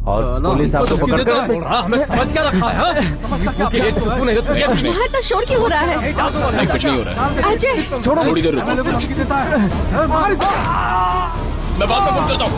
और पुलिस आपको पकड़कर हमें समझ क्या रखा है? टीपू के लिए चुप नहीं तो तुझे कुछ नहीं। इतना शोर क्यों हो रहा है? कुछ नहीं हो रहा है। अजय छोड़ो, थोड़ी देर रुको, मैं बात फोन करता हूँ।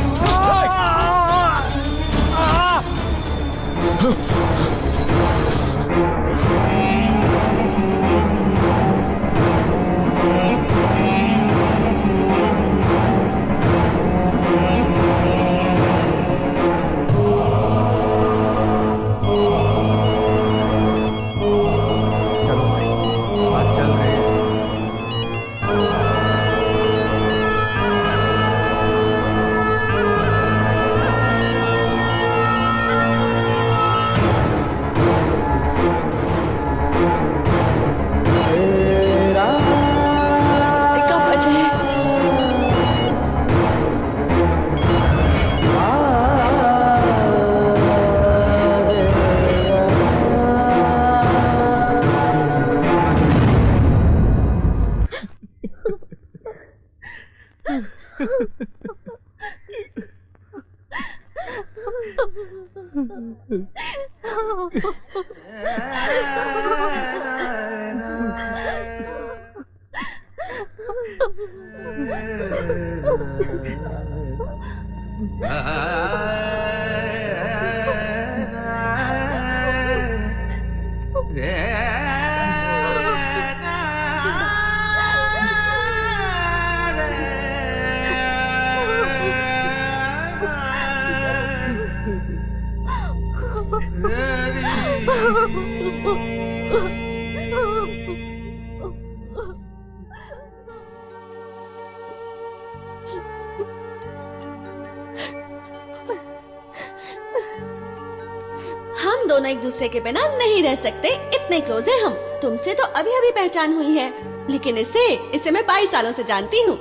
हम दोनों एक दूसरे के बिना नहीं रह सकते, इतने क्लोज हैं हम। तुमसे तो अभी अभी पहचान हुई है, लेकिन इसे मैं 22 सालों से जानती हूँ।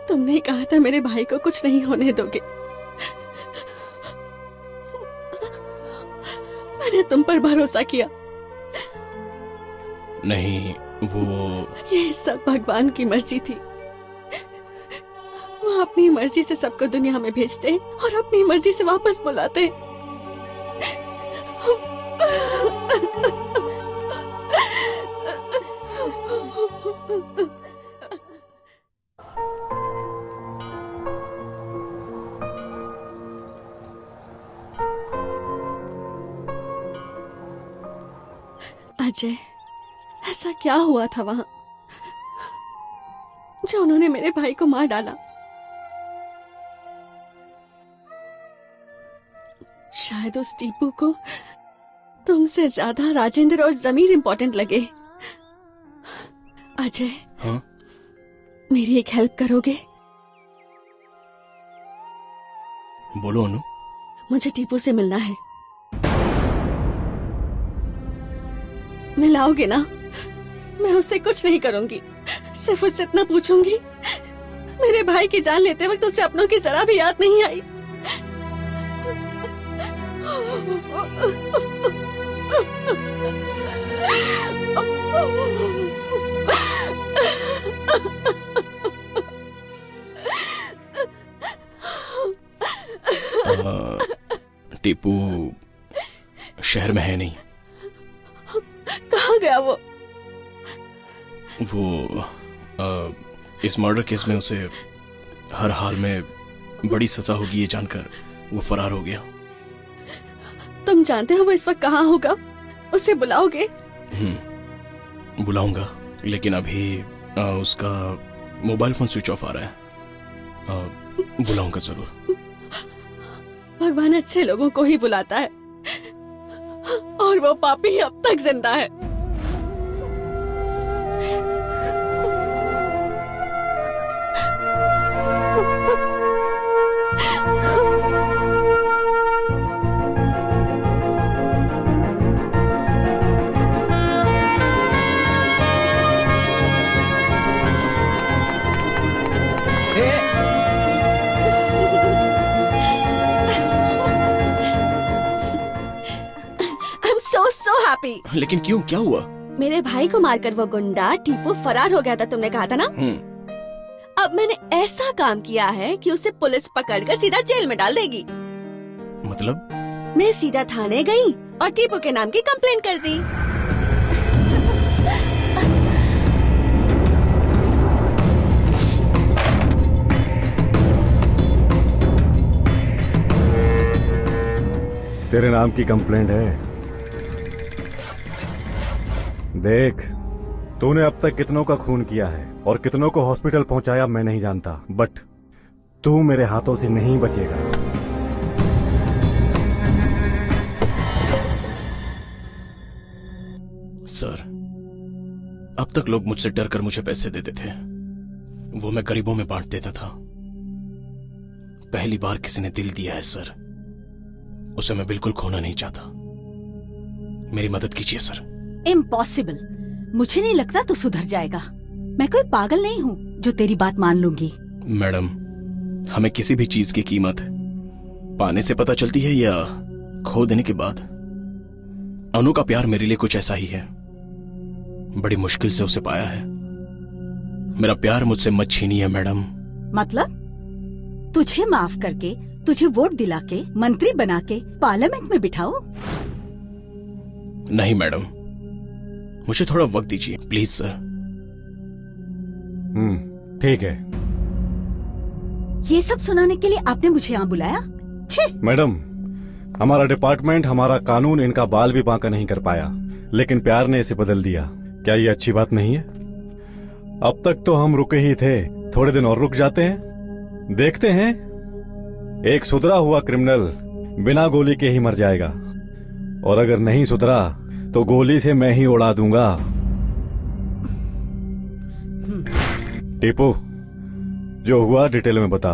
तुमने कहा था मेरे भाई को कुछ नहीं होने दोगे। मैंने तुम पर भरोसा किया। नहीं, वो ये सब भगवान की मर्जी थी। वो अपनी मर्जी से सबको दुनिया में भेजते हैं और अपनी मर्जी से वापस बुलाते हैं। अजय, ऐसा क्या हुआ था वहां जो उन्होंने मेरे भाई को मार डाला? शायद उस टीपू को तुमसे ज्यादा राजेंद्र और जमीर इम्पोर्टेंट लगे। अजय, हाँ? मेरी एक हेल्प करोगे? बोलो अनु। मुझे टीपू से मिलना है। मिलाओगे ना? मैं उससे कुछ नहीं करूंगी, सिर्फ उससे इतना पूछूंगी, मेरे भाई की जान लेते वक्त उसे अपनों की जरा भी याद नहीं आई। टीपू शहर में है नहीं। कहाँ गया वो? इस मर्डर केस में उसे हर हाल में बड़ी सजा होगी ये जानकर वो फरार हो गया। तुम जानते हो वो इस वक्त कहाँ होगा? उसे बुलाओगे? बुलाऊंगा, लेकिन अभी उसका मोबाइल फोन स्विच ऑफ आ रहा है। बुलाऊंगा जरूर। भगवान अच्छे लोगों को ही बुलाता है और वो पापी अब तक जिंदा है। आरोपी। लेकिन क्यों, क्या हुआ? मेरे भाई को मारकर वो गुंडा टीपू फरार हो गया था, तुमने कहा था ना। अब मैंने ऐसा काम किया है कि उसे पुलिस पकड़कर सीधा जेल में डाल देगी। मतलब? मैं सीधा थाने गई और टीपू के नाम की कंप्लेंट कर दी। तेरे नाम की कंप्लेंट है। देख, तूने अब तक कितनों का खून किया है और कितनों को हॉस्पिटल पहुंचाया मैं नहीं जानता, बट तू मेरे हाथों से नहीं बचेगा। सर, अब तक लोग मुझसे डर कर मुझे पैसे देते थे, वो मैं गरीबों में बांट देता था। पहली बार किसी ने दिल दिया है सर, उसे मैं बिल्कुल खोना नहीं चाहता। मेरी मदद कीजिए सर। इम्पॉसिबल। मुझे नहीं लगता तू सुधर जाएगा। मैं कोई पागल नहीं हूँ जो तेरी बात मान लूंगी। मैडम, हमें किसी भी चीज की कीमत पाने से पता चलती है या खो देने के बाद? अनु का प्यार मेरे लिए कुछ ऐसा ही है, बड़ी मुश्किल से उसे पाया है। मेरा प्यार मुझसे मत छीनिए मैडम। मतलब तुझे माफ करके, तुझे वोट दिला के, मंत्री बना के पार्लियामेंट में बिठाओ? नहीं मैडम, मुझे थोड़ा वक्त दीजिए प्लीज सर। ठीक है। ये सब सुनाने के लिए आपने मुझे यहाँ बुलाया? छे! मैडम, हमारा डिपार्टमेंट, हमारा कानून इनका बाल भी बांका नहीं कर पाया, लेकिन प्यार ने इसे बदल दिया। क्या ये अच्छी बात नहीं है? अब तक तो हम रुके ही थे, थोड़े दिन और रुक जाते हैं, देखते हैं। एक सुधरा हुआ क्रिमिनल बिना गोली के ही मर जाएगा, और अगर नहीं सुधरा तो गोली से मैं ही उड़ा दूंगा। टीपू, जो हुआ डिटेल में बता।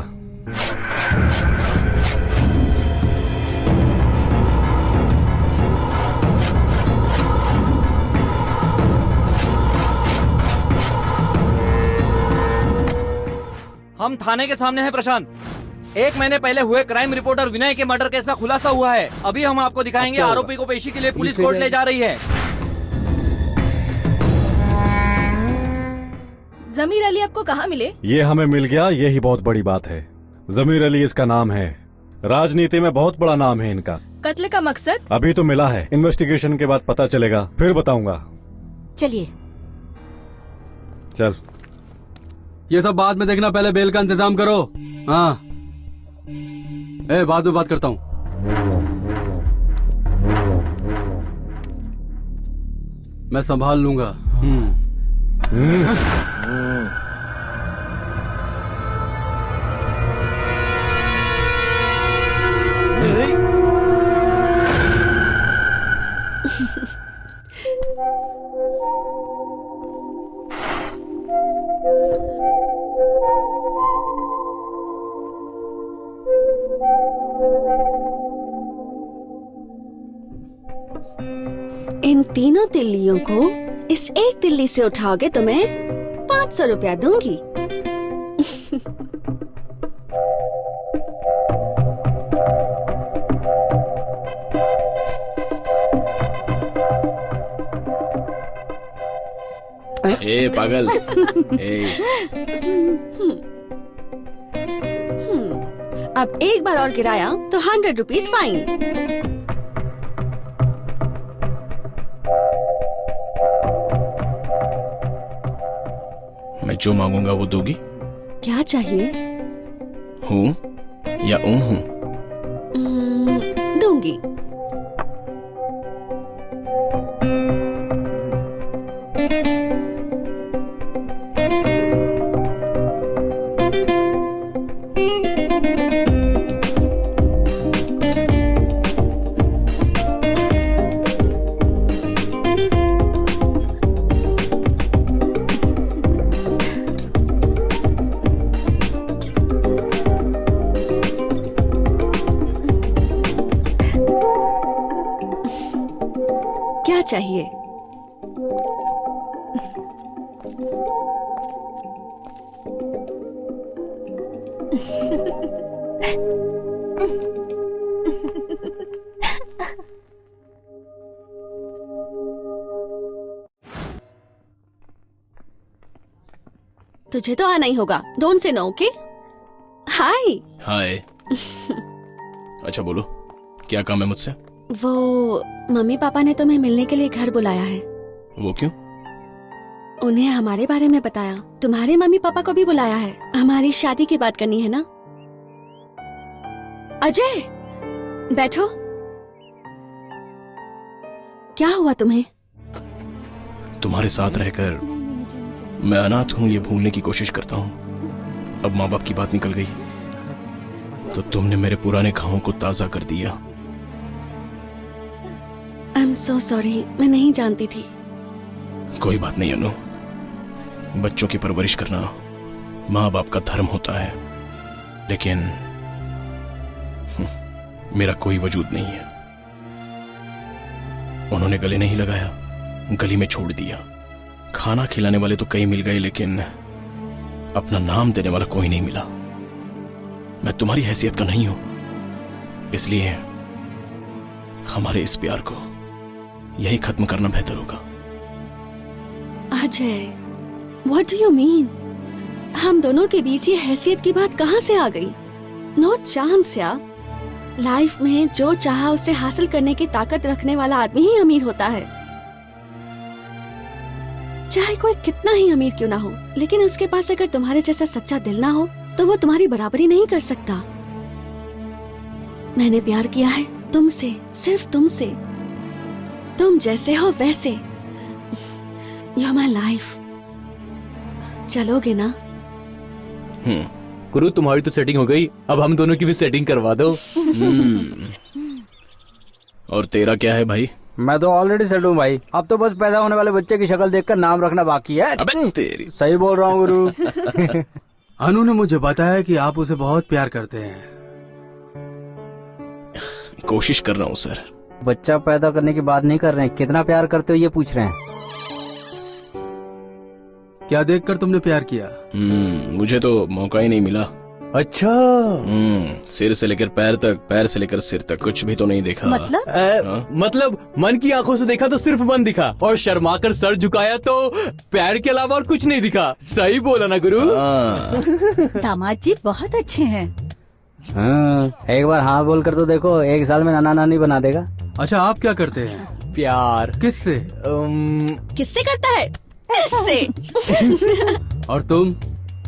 हम थाने के सामने हैं प्रशांत। 1 महीने पहले हुए क्राइम रिपोर्टर विनय के मर्डर केस का खुलासा हुआ है। अभी हम आपको दिखाएंगे। आरोपी को पेशी के लिए पुलिस कोर्ट ले जा रही है। जमीर अली आपको कहाँ मिले? ये हमें मिल गया, ये ही बहुत बड़ी बात है। जमीर अली इसका नाम है, राजनीति में बहुत बड़ा नाम है इनका। कत्ल का मकसद? अभी तो मिला है, इन्वेस्टिगेशन के बाद पता चलेगा, फिर बताऊंगा। चलिए। चल। ये सब बाद में देखना, पहले बेल का इंतजाम करो। हाँ, बाद में बात करता हूँ। मैं संभाल लूंगा। इन तीनों तिल्लियों को इस एक तिल्ली से उठाओगे तो मैं 500 रुपया दूंगी। ए पागल। अब एक बार और गिराया तो 100 रुपीज फाइन। मैं जो मांगूंगा वो दोगी? क्या चाहिए? हूँ या हूँ? दूंगी। क्या चाहिए? तुझे तो आना ही होगा। Don't say no, okay? हाय। हाय। अच्छा बोलो, क्या काम है मुझसे? वो मम्मी पापा ने तुम्हें मिलने के लिए घर बुलाया है। वो क्यों? उन्हें हमारे बारे में बताया, तुम्हारे मम्मी पापा को भी बुलाया है। हमारी शादी की बात करनी है ना। अजय बैठो। क्या हुआ तुम्हें? तुम्हारे साथ रहकर मैं अनाथ हूँ ये भूलने की कोशिश करता हूँ। अब माँ बाप की बात निकल गई तो तुमने मेरे पुराने घावों को ताजा कर दिया। आई एम सो सॉरी, मैं नहीं जानती थी। कोई बात नहीं अनु, बच्चों की परवरिश करना माँ बाप का धर्म होता है, लेकिन मेरा कोई वजूद नहीं है। उन्होंने गले नहीं लगाया, गली में छोड़ दिया। खाना खिलाने वाले तो कई मिल गए, लेकिन अपना नाम देने वाला कोई नहीं मिला। मैं तुम्हारी हैसियत का नहीं हूं, इसलिए हमारे इस प्यार को यही खत्म करना बेहतर होगा। Ajay, what do you mean? हम दोनों के बीच ये हैसियत की बात कहाँ से आ गई? नो चांस यार। लाइफ में जो चाहा उसे हासिल करने की ताकत रखने वाला आदमी ही अमीर होता है। चाहे कोई कितना ही अमीर क्यों ना हो, लेकिन उसके पास अगर तुम्हारे जैसा सच्चा दिल ना हो तो वो तुम्हारी बराबरी नहीं कर सकता। मैंने प्यार किया है तुमसे, सिर्फ तुमसे। तुम जैसे हो वैसे। You are my life. चलोगे ना? गुरु, तुम्हारी तो सेटिंग हो गई, अब हम दोनों की भी सेटिंग करवा दो। और तेरा क्या है भाई? मैं तो ऑलरेडी सेट हूँ भाई। अब तो बस पैदा होने वाले बच्चे की शक्ल देखकर नाम रखना बाकी है। अबे तेरी। सही बोल रहा हूँ गुरु। अनु ने मुझे बताया कि आप उसे बहुत प्यार करते हैं। कोशिश कर रहा हूँ सर। बच्चा पैदा करने की बात नहीं कर रहे हैं, कितना प्यार करते हो ये पूछ रहे हैं। क्या देखकर तुमने प्यार किया? मुझे तो मौका ही नहीं मिला। अच्छा। सिर से लेकर पैर तक, पैर से लेकर सिर तक कुछ भी तो नहीं देखा। मतलब? मतलब मन की आंखों से देखा तो सिर्फ मन दिखा, और शर्मा कर सर झुकाया तो पैर के अलावा और कुछ नहीं दिखा। सही बोला ना गुरु? दामाद जी बहुत अच्छे हैं। एक बार हाँ बोल कर तो देखो, 1 साल में नाना नानी बना देगा। अच्छा, आप क्या करते हैं? प्यार। किससे? किससे करता है? इससे। और तुम?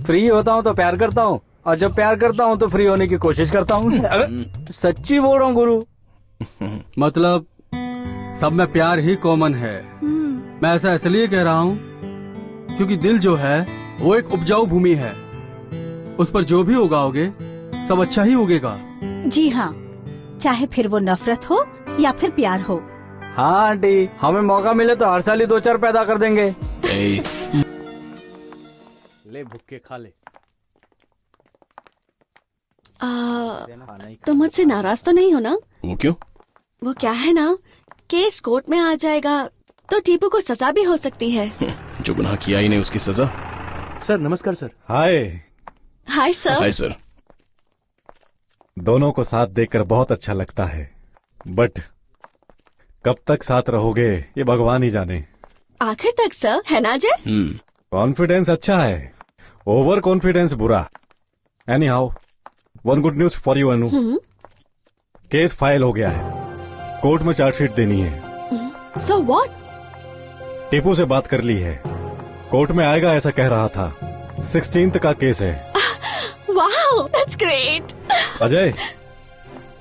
फ्री होता हूँ तो प्यार करता हूँ, और जब प्यार करता हूँ तो फ्री होने की कोशिश करता हूँ। सच्ची बोल रहा हूँ गुरु। मतलब सब में प्यार ही कॉमन है। मैं ऐसा इसलिए कह रहा हूँ क्योंकि दिल जो है वो एक उपजाऊ भूमि है। उस पर जो भी उगाओगे सब अच्छा ही उगेगा। जी हाँ, चाहे फिर वो नफरत हो या फिर प्यार हो। हाँ आंटी, हमें मौका मिले तो हर साल ही 2-4 पैदा कर देंगे। ले भुक्के खा ले। तुम मुझसे नाराज तो नहीं हो ना? वो क्यों? वो क्या है ना, केस कोर्ट में आ जाएगा तो टीपू को सजा भी हो सकती है। जो गुनाह किया ही नहीं उसकी सजा। सर नमस्कार sir. Hi. Hi sir. Hi sir. दोनों को साथ देखकर बहुत अच्छा लगता है, बट कब तक साथ रहोगे ये भगवान ही जाने। आखिर तक सर, है ना अजय? कॉन्फिडेंस अच्छा है, ओवर कॉन्फिडेंस बुरा। Any how, one good news for you Anu. Case file हो गया है, कोर्ट में चार्जशीट देनी है। So what? टीपू से बात कर ली है, कोर्ट में आएगा ऐसा कह रहा था। 16th का केस है। Wow, that's great. अजय,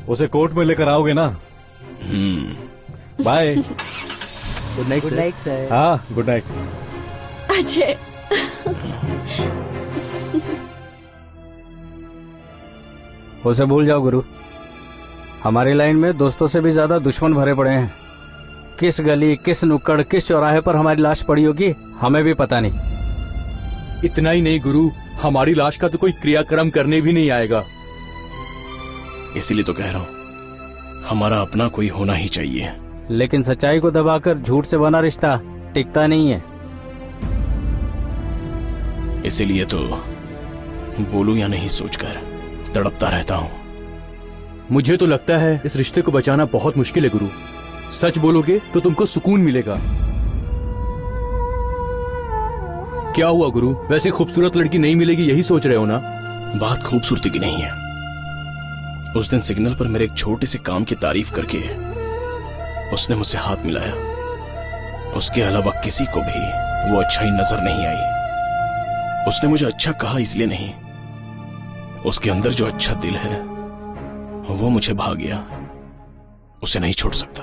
उसे कोर्ट में लेकर आओगे ना? Bye. Good night sir. Good night sir. हाँ, गुड नाइट। अजय। उसे भूल जाओ गुरु। हमारी लाइन में दोस्तों से भी ज्यादा दुश्मन भरे पड़े हैं। किस गली, किस नुक्कड़, किस चौराहे पर हमारी लाश पड़ी होगी हमें भी पता नहीं। इतना ही नहीं गुरु, हमारी लाश का तो कोई क्रियाक्रम करने भी नहीं आएगा। इसीलिए तो कह रहा हूँ हमारा अपना कोई होना ही चाहिए। लेकिन सच्चाई को दबाकर झूठ से बना रिश्ता टिकता नहीं है। इसीलिए तो बोलूं या नहीं सोचकर तड़पता रहता हूँ। मुझे तो लगता है इस रिश्ते को बचाना बहुत मुश्किल है गुरु। सच बोलोगे तो तुमको सुकून मिलेगा। क्या हुआ गुरु? वैसे खूबसूरत लड़की नहीं मिलेगी यही सोच रहे हो ना? बात खूबसूरती की नहीं है। उस दिन सिग्नल पर मेरे एक छोटे से काम की तारीफ करके उसने मुझसे हाथ मिलाया। उसके अलावा किसी को भी वो अच्छाई नजर नहीं आई। उसने मुझे अच्छा कहा इसलिए नहीं, उसके अंदर जो अच्छा दिल है वो मुझे भा गया। उसे नहीं छोड़ सकता।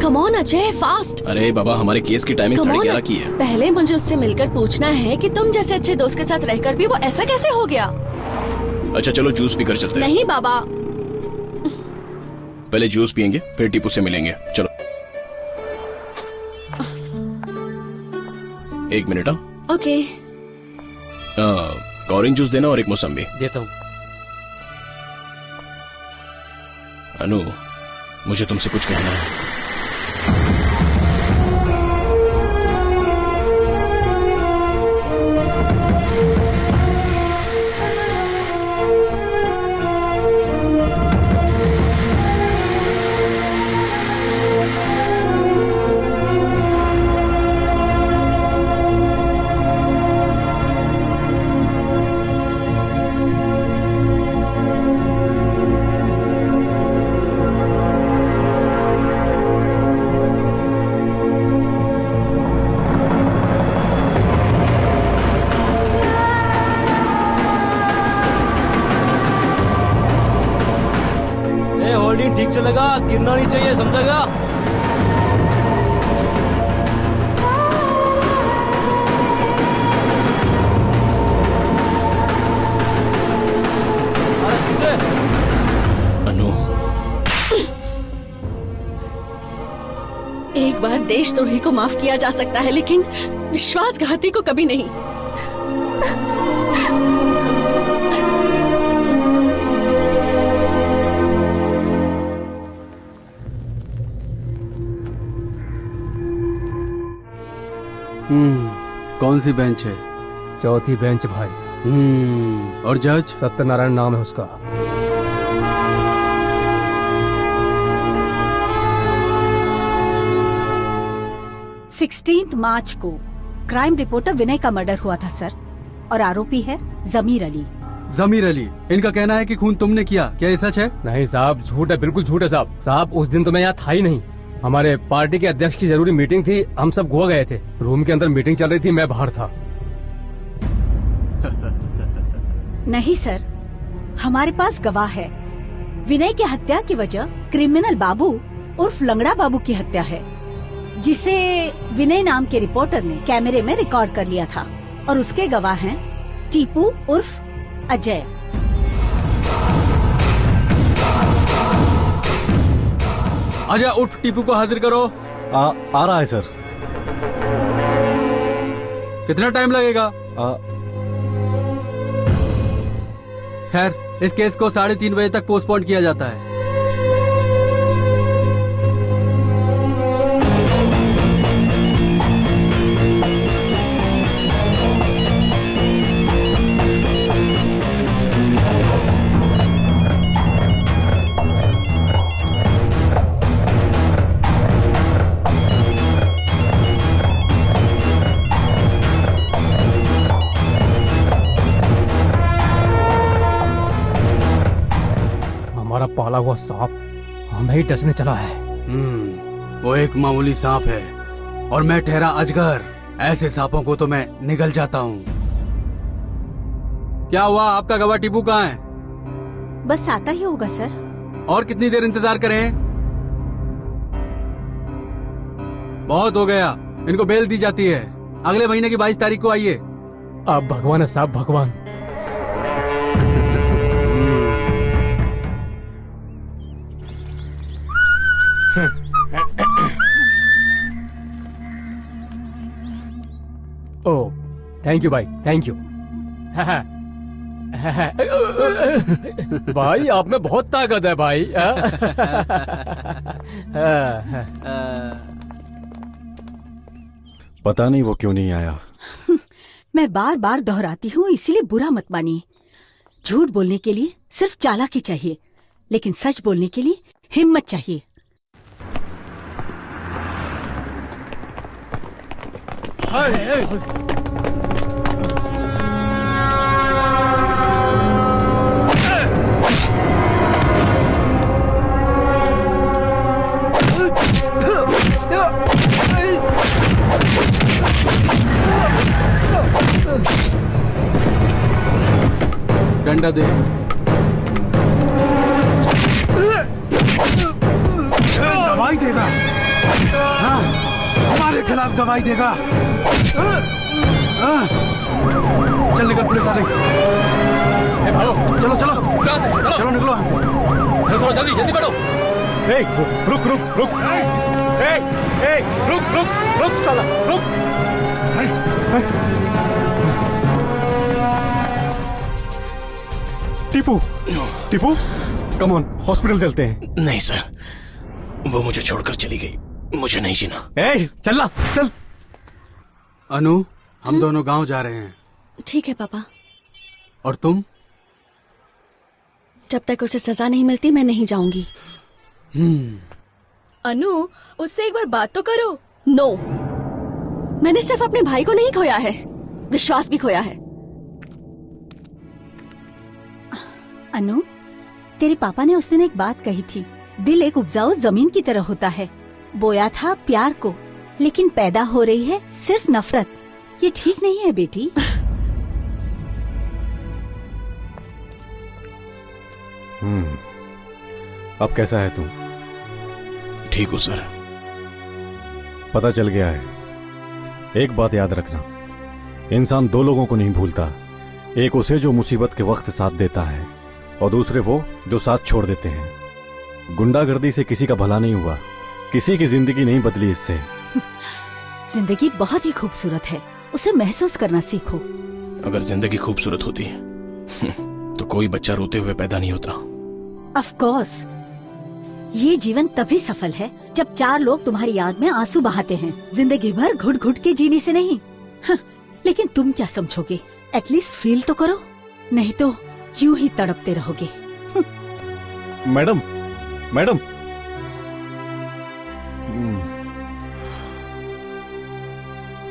Come on Ajay, fast. अरे बाबा, हमारे केस की टाइमिंग 11:30 की है। पहले मुझे उससे मिलकर पूछना है कि तुम जैसे अच्छे दोस्त के साथ रहकर भी वो ऐसा कैसे हो गया। अच्छा चलो जूस पीकर चलते हैं। नहीं बाबा, पहले जूस पियेंगे फिर टीपू से मिलेंगे। चलो 1 मिनट। ओके। ऑरेंज जूस देना और एक मौसम्बी। देता हूँ। अनु, मुझे तुमसे कुछ कहना है। ठीक चलेगा, गिरना नहीं चाहिए, समझेगा? अरे सीधे। अनु, एक बार देशद्रोही को माफ किया जा सकता है लेकिन विश्वासघाती को कभी नहीं। कौन सी बेंच है? चौथी बेंच भाई। और जज? सत्यनारायण नाम है उसका। मार्च को क्राइम रिपोर्टर विनय का मर्डर हुआ था सर, और आरोपी है जमीर अली। जमीर अली, इनका कहना है कि खून तुमने किया, क्या ये सच है? नहीं साहब, झूठ है, बिल्कुल झूठ है साहब। साहब उस दिन तो मैं यहाँ था ही नहीं। हमारे पार्टी के अध्यक्ष की जरूरी मीटिंग थी, हम सब गोवा गए थे। रूम के अंदर मीटिंग चल रही थी, मैं बाहर था। नहीं सर, हमारे पास गवाह है। विनय की हत्या की वजह क्रिमिनल बाबू उर्फ लंगड़ा बाबू की हत्या है, जिसे विनय नाम के रिपोर्टर ने कैमरे में रिकॉर्ड कर लिया था। और उसके गवाह हैं टीपू उर्फ अजय। अजय उर्फ टीपू को हाजिर करो। आ रहा है सर। कितना टाइम लगेगा? खैर, इस केस को 3:30 बजे तक पोस्टपोन किया जाता है। हमारा पाला हुआ सांप हमें ही डसने चला है। वो एक मामूली सांप है और मैं ठहरा अजगर। ऐसे सांपों को तो मैं निगल जाता हूँ। क्या हुआ, आपका गवाह टीपू कहाँ है? बस आता ही होगा सर। और कितनी देर इंतजार करें? बहुत हो गया, इनको बेल दी जाती है। अगले महीने की 22 तारीख को आइए। आप भगवान है साहब, भगवान। ओह, थैंक यू भाई, थैंक यू। भाई आप में बहुत ताकत है भाई। पता नहीं वो क्यों नहीं आया। मैं बार बार दोहराती हूँ, इसीलिए बुरा मत मानिए। झूठ बोलने के लिए सिर्फ चालाकी चाहिए, लेकिन सच बोलने के लिए हिम्मत चाहिए। डंडा दे। गवाही देगा। हाँ, हमारे खिलाफ गवाही देगा। हाँ, चल निकल, पुलिस आ गई। भागो, चलो चलो चलो चलो निकलो यहाँ से। चलो जल्दी जल्दी बढ़ो। रुक रुक रुक, रुक रुक रुक साला, रुक। Tipu, Tipu, come on, hospital चलते हैं। नहीं सर, वो मुझे छोड़कर चली गई, मुझे नहीं जीना। चल चल। अनु, हम दोनों गांव जा रहे हैं। ठीक है पापा। और तुम? जब तक उसे सजा नहीं मिलती मैं नहीं जाऊंगी। अनु, उससे एक बार बात तो करो। नो, मैंने सिर्फ अपने भाई को नहीं खोया है, विश्वास भी खोया है। अनु, तेरे पापा ने उस दिन एक बात कही थी, दिल एक उपजाऊ जमीन की तरह होता है। बोया था प्यार को, लेकिन पैदा हो रही है सिर्फ नफरत। ये ठीक नहीं है बेटी। अब कैसा है तू? ठीक हूँ सर। पता चल गया है। एक बात याद रखना, इंसान दो लोगों को नहीं भूलता, एक उसे जो मुसीबत के वक्त साथ देता है और दूसरे वो जो साथ छोड़ देते हैं। गुंडागर्दी से किसी का भला नहीं हुआ, किसी की जिंदगी नहीं बदली इससे। जिंदगी बहुत ही खूबसूरत है, उसे महसूस करना सीखो। अगर जिंदगी खूबसूरत होती तो कोई बच्चा रोते हुए पैदा नहीं होता। ऑफ कोर्स, ये जीवन तभी सफल है जब चार लोग तुम्हारी याद में आंसू बहाते हैं, जिंदगी भर घुट घुट के जीने से नहीं। लेकिन तुम क्या समझोगे? एटलीस्ट फील तो करो, नहीं तो यूं ही तड़पते रहोगे। मैडम, मैडम,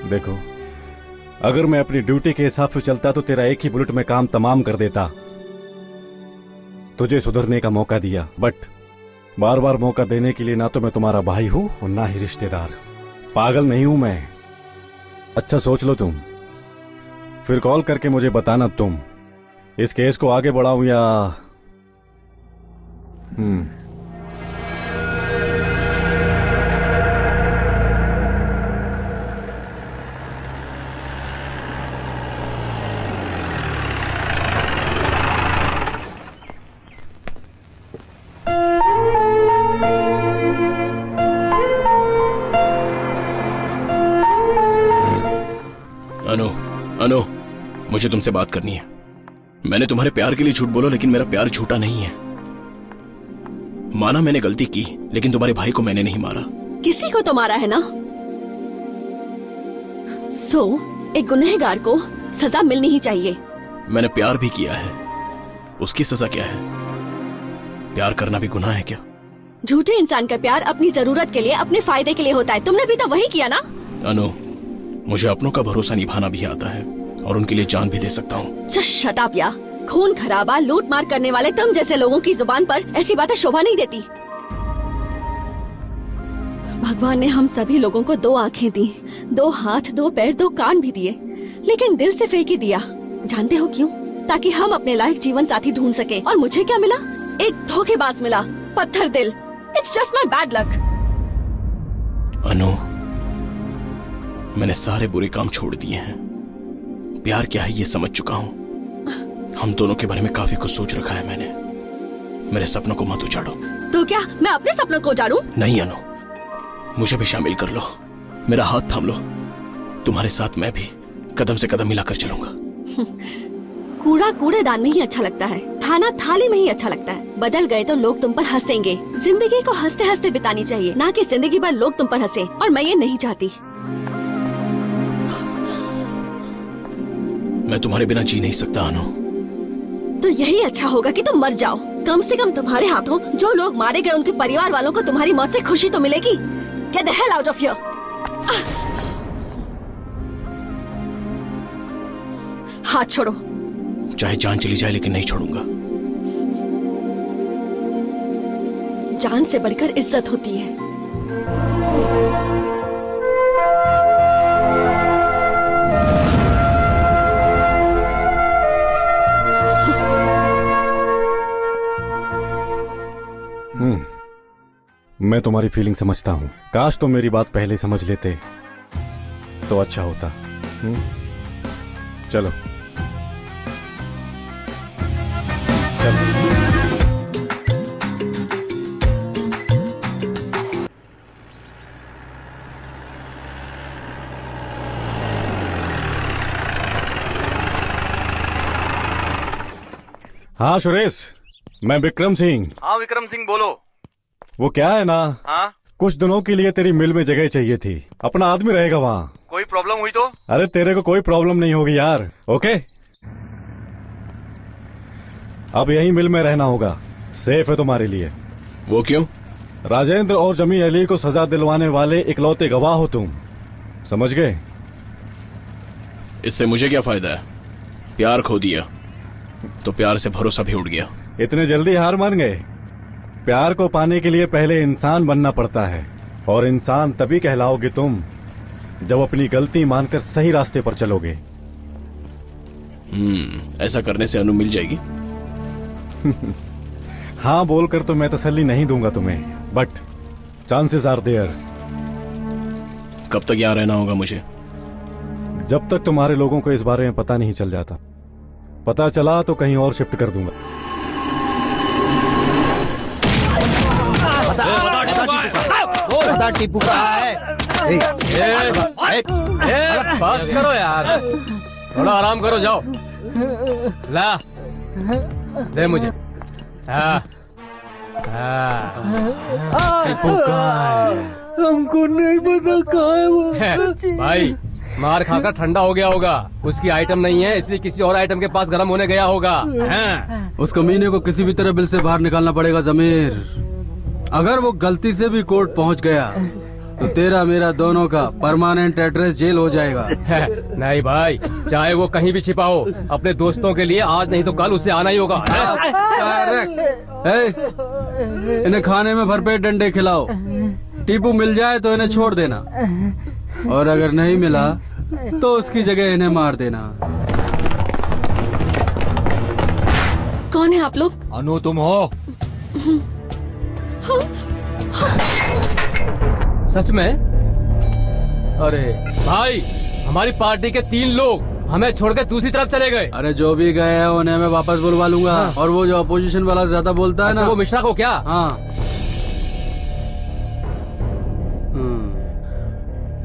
देखो, अगर मैं अपनी ड्यूटी के हिसाब से चलता तो तेरा एक ही बुलेट में काम तमाम कर देता। तुझे सुधरने का मौका दिया, बट बार बार मौका देने के लिए ना तो मैं तुम्हारा भाई हूं और ना ही रिश्तेदार। पागल नहीं हूं मैं। अच्छा सोच लो तुम, फिर कॉल करके मुझे बताना तुम इस केस को आगे बढ़ाऊं या अनु, मुझे तुमसे बात करनी है। मैंने तुम्हारे प्यार के लिए झूठ बोला, लेकिन मेरा प्यार झूठा नहीं है। माना मैंने गलती की, लेकिन तुम्हारे भाई को मैंने नहीं मारा। किसी को तो मारा है ना। एक गुनहगार को सजा मिलनी ही चाहिए। मैंने प्यार भी किया है, उसकी सजा क्या है? प्यार करना भी गुनाह है क्या? झूठे इंसान का प्यार अपनी जरूरत के लिए, अपने फायदे के लिए होता है। तुमने भी तो वही किया ना। अनु, मुझे अपनों का भरोसा निभाना भी आता है और उनके लिए जान भी दे सकता हूँ। शट अप या। खून खराबा, लूट मार करने वाले तुम जैसे लोगों की जुबान पर ऐसी बातें शोभा नहीं देती। भगवान ने हम सभी लोगों को दो आंखें दी, दो हाथ, दो पैर, दो कान भी दिए, लेकिन दिल से फेंक ही दिया। जानते हो क्यों? ताकि हम अपने लायक जीवन साथी ढूंढ सके। और मुझे क्या मिला? एक धोखेबाज मिला, पत्थर दिल। It's just my bad luck. Anu, मैंने सारे बुरे काम छोड़ दिए हैं। प्यार क्या है ये समझ चुका हूँ। हम दोनों के बारे में काफी कुछ सोच रखा है मैंने। मेरे सपनों को मत उजाड़ो। तो क्या मैं अपने सपनों को उजाड़ूं? नहीं अनु, मुझे भी शामिल कर लो, मेरा हाथ थाम लो। तुम्हारे साथ मैं भी कदम से कदम मिलाकर चलूंगा। कूड़ा कूड़ेदान में ही अच्छा लगता है, खाना थाली में ही अच्छा लगता है। बदल गए तो लोग तुम पर हंसेंगे। जिंदगी को हंसते हंसते बितानी चाहिए, ना कि जिंदगी भर लोग तुम पर हंसे। और मैं ये नहीं चाहती। मैं तुम्हारे बिना जी नहीं सकता अनु। तो यही अच्छा होगा कि तुम मर जाओ। कम से कम तुम्हारे हाथों जो लोग मारे गए उनके परिवार वालों को तुम्हारी मौत से खुशी तो मिलेगी। Get the hell out of here! हाथ छोड़ो। चाहे जान चली जाए लेकिन नहीं छोड़ूंगा। जान से बढ़कर इज्जत होती है। मैं तुम्हारी फीलिंग समझता हूँ। काश तुम मेरी बात पहले समझ लेते तो अच्छा होता। चलो हाँ सुरेश, मैं विक्रम सिंह। हाँ विक्रम सिंह बोलो। वो क्या है ना, हाँ कुछ दिनों के लिए तेरी मिल में जगह चाहिए थी। अपना आदमी रहेगा वहाँ। कोई प्रॉब्लम हुई तो? अरे तेरे को कोई प्रॉब्लम नहीं होगी यार। ओके, अब यहीं मिल में रहना होगा। सेफ है तुम्हारे लिए। वो क्यों? राजेंद्र और जमी अली को सजा दिलवाने वाले इकलौते गवाह हो तुम, समझ गए? इससे मुझे क्या फायदा है? प्यार खो दिया तो प्यार से भरोसा भी उड़ गया। इतने जल्दी हार मान गए? प्यार को पाने के लिए पहले इंसान बनना पड़ता है, और इंसान तभी कहलाओगे तुम जब अपनी गलती मानकर सही रास्ते पर चलोगे। ऐसा करने से अनु मिल जाएगी? हाँ बोलकर तो मैं तसल्ली नहीं दूंगा तुम्हें, बट चांसेस आर देयर। कब तक यहाँ रहना होगा मुझे? जब तक तुम्हारे लोगों को इस बारे में पता नहीं चल जाता। पता चला तो कहीं और शिफ्ट कर दूंगा। बता टीपू कहाँ है? बस करो यार, थोड़ा आराम करो। जाओ ला दे मुझे। टीपू कहाँ है? हमको नहीं पता कहाँ है वो। भाई मार खाकर ठंडा हो गया होगा। उसकी आइटम नहीं है, इसलिए किसी और आइटम के पास गर्म होने गया होगा। उस कमीने को किसी भी तरह बिल से बाहर निकालना पड़ेगा जमीर। अगर वो गलती से भी कोर्ट पहुंच गया तो तेरा मेरा दोनों का परमानेंट एड्रेस जेल हो जाएगा। नहीं भाई, चाहे वो कहीं भी छिपा हो, अपने दोस्तों के लिए आज नहीं तो कल उसे आना ही होगा। इन्हें खाने में भरपेट डंडे खिलाओ। टीपू मिल जाए तो इन्हें छोड़ देना, और अगर नहीं मिला तो उसकी जगह इन्हें मार देना। कौन है आप लोग? अनु तुम हो? सच में? अरे भाई, हमारी पार्टी के 3 लोग हमें छोड़कर दूसरी तरफ चले गए। अरे जो भी गए हैं उन्हें मैं वापस बुलवा लूंगा। और वो जो अपोजिशन वाला ज्यादा बोलता है ना, वो मिश्रा को क्या? हाँ,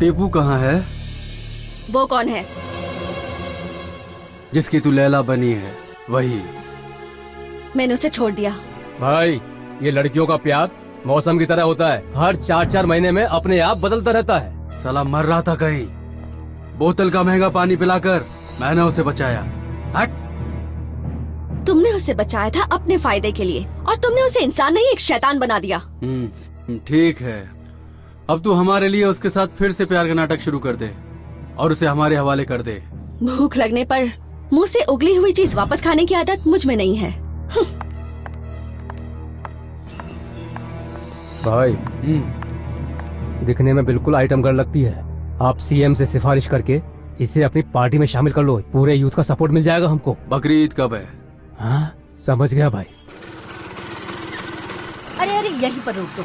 टीपू कहाँ है? वो कौन है? जिसकी तू लैला बनी है वही। मैंने उसे छोड़ दिया। भाई ये लड़कियों का प्यार मौसम की तरह होता है, हर 4-4 महीने में अपने आप बदलता रहता है। साला मर रहा था कहीं, बोतल का महंगा पानी पिलाकर मैंने उसे बचाया। हट। तुमने उसे बचाया था अपने फायदे के लिए, और तुमने उसे इंसान नहीं एक शैतान बना दिया। ठीक है, अब तू हमारे लिए उसके साथ फिर से प्यार का नाटक शुरू कर दे और उसे हमारे हवाले कर दे। भूख लगने पर मुंह से उगली हुई चीज वापस खाने की आदत मुझ में नहीं है। भाई दिखने में बिल्कुल आइटम गर्ल लगती है। आप सीएम से सिफारिश करके इसे अपनी पार्टी में शामिल कर लो, पूरे यूथ का सपोर्ट मिल जाएगा हमको। बकरी ईद कब है? हाँ समझ गया भाई। अरे अरे यहीं पर रोक दो।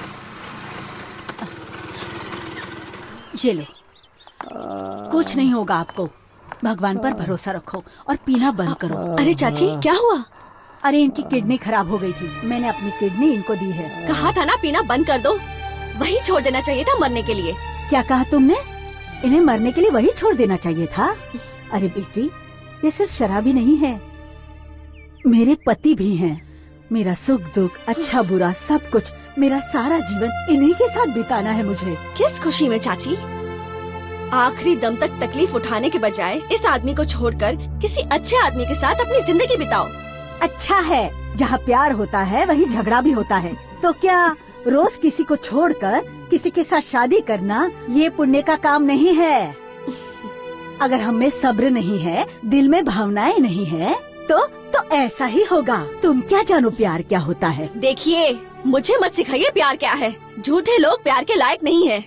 ये लो, कुछ नहीं होगा आपको। भगवान पर भरोसा रखो और पीना बंद करो। अरे चाची क्या हुआ? अरे इनकी किडनी खराब हो गई थी, मैंने अपनी किडनी इनको दी है। कहा था ना पीना बंद कर दो, वही छोड़ देना चाहिए था मरने के लिए। क्या कहा तुमने? इन्हें मरने के लिए वही छोड़ देना चाहिए था? अरे बेटी, ये सिर्फ शराब ही नहीं है, मेरे पति भी हैं। मेरा सुख दुख, अच्छा बुरा सब कुछ, मेरा सारा जीवन इन्हीं के साथ बिताना है मुझे। किस खुशी में चाची? आखिरी दम तक तकलीफ उठाने के बजाय इस आदमी को छोड़कर किसी अच्छे आदमी के साथ अपनी जिंदगी बिताओ। अच्छा है, जहाँ प्यार होता है वहीं झगड़ा भी होता है। तो क्या रोज किसी को छोड़कर किसी के साथ शादी करना ये पुण्य का काम नहीं है? अगर हम में सब्र नहीं है, दिल में भावनाएं नहीं है, तो ऐसा ही होगा। तुम क्या जानो प्यार क्या होता है? देखिए, मुझे मत सिखाइए प्यार क्या है। झूठे लोग प्यार के लायक नहीं है।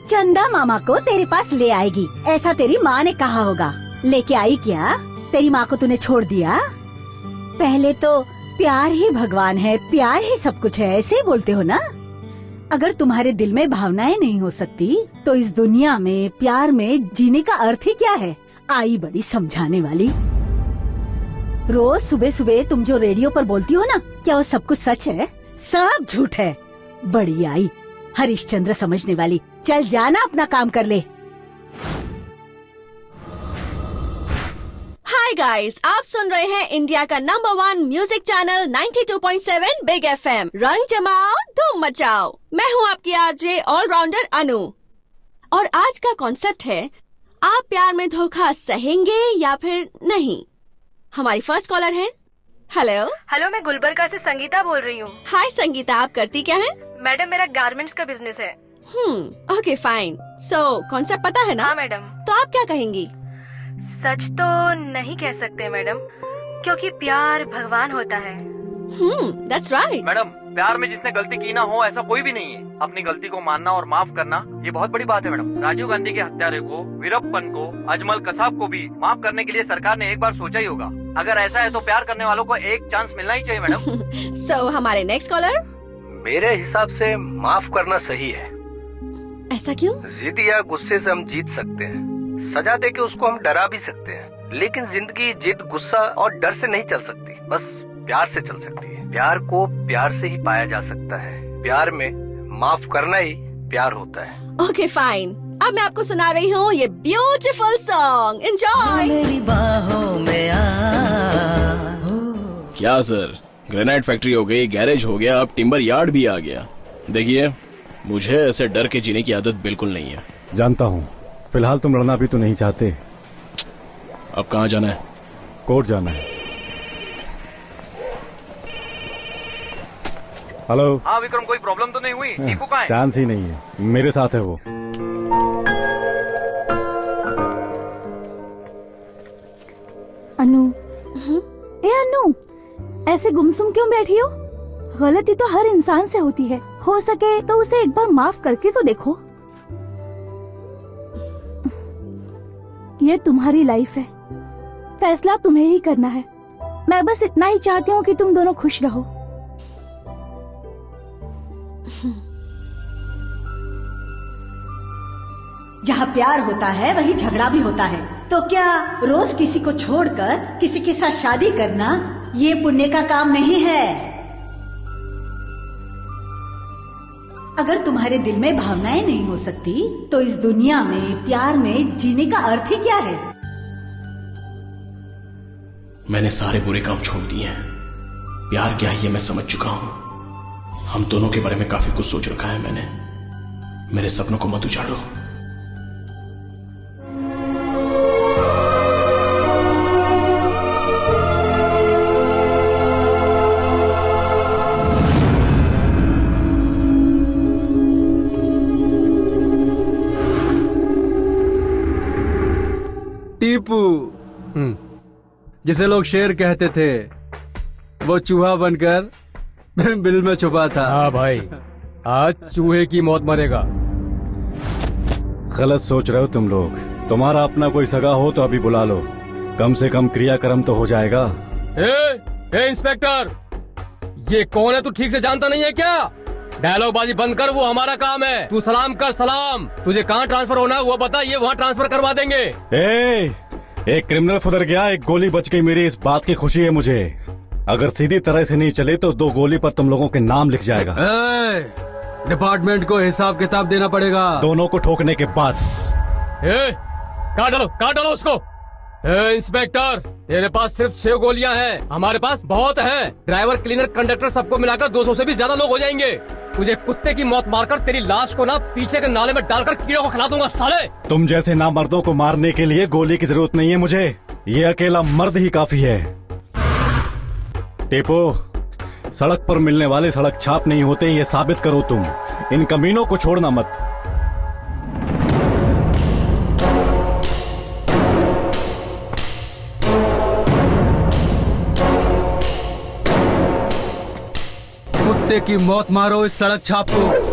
चंदा मामा को तेरे पास ले आएगी, ऐसा तेरी माँ ने कहा होगा। लेके आई क्या? तेरी माँ को तूने छोड़ दिया? पहले तो प्यार ही भगवान है, प्यार ही सब कुछ है, ऐसे ही बोलते हो ना। अगर तुम्हारे दिल में भावनाएं नहीं हो सकती तो इस दुनिया में प्यार में जीने का अर्थ ही क्या है? आई बड़ी समझाने वाली। रोज सुबह सुबह तुम जो रेडियो पर बोलती हो ना, क्या वो सब कुछ सच है? सब झूठ है। बड़ी आई हरिश्चंद्र समझने वाली। चल जाना, अपना काम कर ले। हाय गाइस, आप सुन रहे हैं इंडिया का number 1 music channel 92.7 big FM। रंग जमाओ, धूम मचाओ। मैं हूँ आपकी आरजे ऑलराउंडर अनु, और आज का कॉन्सेप्ट है, आप प्यार में धोखा सहेंगे या फिर नहीं। हमारी फर्स्ट कॉलर है। हेलो। हेलो, मैं गुलबर्गा से संगीता बोल रही हूँ। हाय संगीता, आप करती क्या है? मैडम, मेरा गारमेंट्स का बिजनेस है। Okay fine. सो कॉन्सेप्ट पता है ना? हाँ मैडम। तो आप क्या कहेंगी? सच तो नहीं कह सकते मैडम, क्योंकि प्यार भगवान होता है। That's right. मैडम, प्यार में जिसने गलती की ना हो ऐसा कोई भी नहीं है। अपनी गलती को मानना और माफ करना ये बहुत बड़ी बात है मैडम। राजीव गांधी के हत्यारे को, वीरप्पन को, अजमल कसाब को भी माफ करने के लिए सरकार ने एक बार सोचा ही होगा। अगर ऐसा है तो प्यार करने वालों को एक चांस मिलना ही चाहिए मैडम। So, हमारे नेक्स्ट कॉलर। मेरे हिसाब से माफ करना सही है। ऐसा क्यों? जिद या गुस्से से हम जीत सकते हैं, सजा देके उसको हम डरा भी सकते हैं, लेकिन जिंदगी जिद, गुस्सा और डर से नहीं चल सकती, बस प्यार से चल सकती है। प्यार को प्यार से ही पाया जा सकता है। प्यार में माफ करना ही प्यार होता है। ओके फाइन, अब मैं आपको सुना रही हूँ ये ब्यूटीफुल सॉन्ग। एंजॉय। मेरी बाहों में आ। क्या सर, ग्रेनाइट फैक्ट्री हो गई, गैरेज हो गया, अब टिम्बर यार्ड भी आ गया। देखिए, मुझे ऐसे डर के जीने की आदत बिल्कुल नहीं है। जानता हूँ, फिलहाल तुम लड़ना भी तो नहीं चाहते। अब कहाँ जाना है? कोर्ट जाना है। हेलो। हाँ विक्रम, कोई प्रॉब्लम तो नहीं हुई? टीपू कहाँ है? चांस ही नहीं है, मेरे साथ है वो। अनु। ए अनु, ऐसे गुमसुम क्यों बैठी हो? गलती तो हर इंसान से होती है, हो सके तो उसे एक बार माफ करके तो देखो। ये तुम्हारी लाइफ है, फैसला तुम्हें ही करना है। मैं बस इतना ही चाहती हूँ कि तुम दोनों खुश रहो। जहाँ प्यार होता है वहीं झगड़ा भी होता है। तो क्या रोज किसी को छोड़कर किसी के साथ शादी करना ये पुण्य का काम नहीं है? अगर तुम्हारे दिल में भावनाएं नहीं हो सकती तो इस दुनिया में प्यार में जीने का अर्थ ही क्या है? मैंने सारे बुरे काम छोड़ दिए हैं। प्यार क्या है ये मैं समझ चुका हूं। हम दोनों के बारे में काफी कुछ सोच रखा है मैंने। मेरे सपनों को मत उजाड़ो। टीपू, जिसे लोग शेर कहते थे, वो चूहा बनकर बिल में छुपा था। हाँ भाई, आज चूहे की मौत मरेगा। गलत सोच रहे हो तुम लोग। तुम्हारा अपना कोई सगा हो तो अभी बुला लो, कम से कम क्रियाक्रम तो हो जाएगा। ए इंस्पेक्टर, ये कौन है? तू ठीक से जानता नहीं है क्या? डायलॉग बाजी बंद कर, वो हमारा काम है। तू सलाम कर सलाम। तुझे कहाँ ट्रांसफर होना है वो बता, ये वहाँ ट्रांसफर करवा देंगे। एक क्रिमिनल फुदर गया, एक गोली बच गई, मेरी इस बात की खुशी है मुझे। अगर सीधी तरह से नहीं चले तो 2 गोली पर तुम लोगों के नाम लिख जाएगा। डिपार्टमेंट को हिसाब किताब देना पड़ेगा। दोनों को ठोकने के बाद। काट डालो उसको। इंस्पेक्टर, तेरे पास सिर्फ 6 गोलियां हैं, हमारे पास बहुत हैं। ड्राइवर, क्लीनर, कंडक्टर सबको मिलाकर 200 से भी ज्यादा लोग हो जाएंगे। तुझे कुत्ते की मौत मारकर तेरी लाश को ना पीछे के नाले में डालकर कीड़ों को खिला दूंगा साले। तुम जैसे नामर्दों को मारने के लिए गोली की जरूरत नहीं है मुझे, ये अकेला मर्द ही काफी है। टेपो, सड़क पर मिलने वाले सड़क छाप नहीं होते, ये साबित करो तुम। इन कमीनों को छोड़ना मत। कुत्ते की मौत मारो इस सड़क छाप को।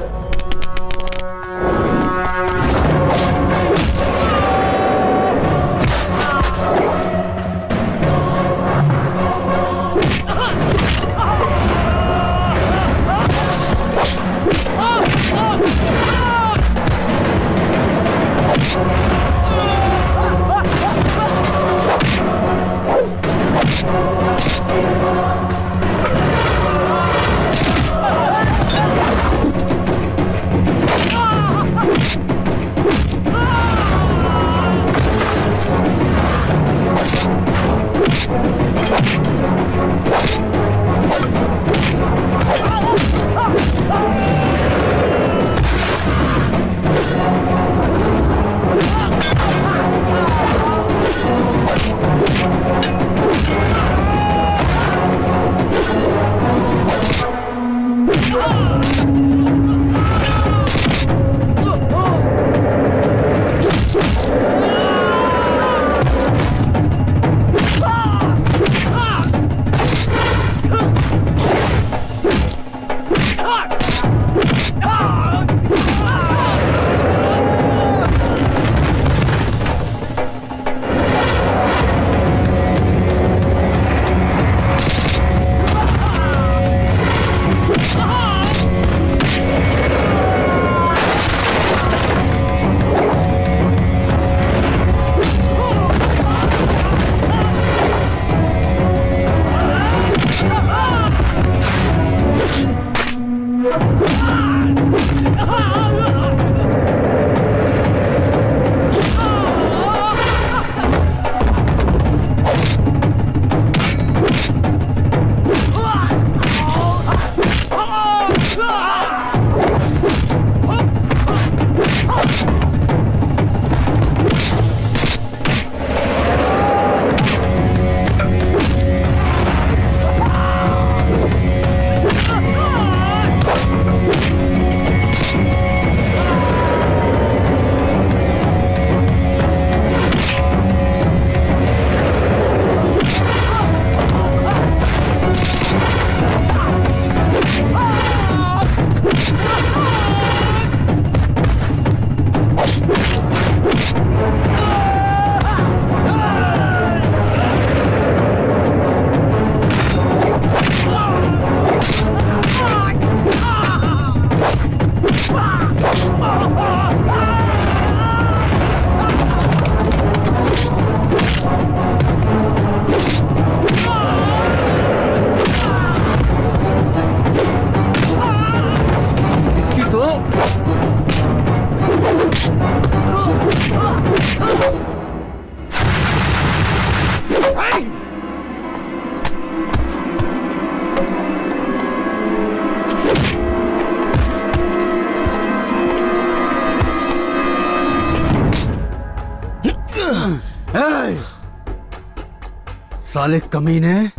साले कमीने,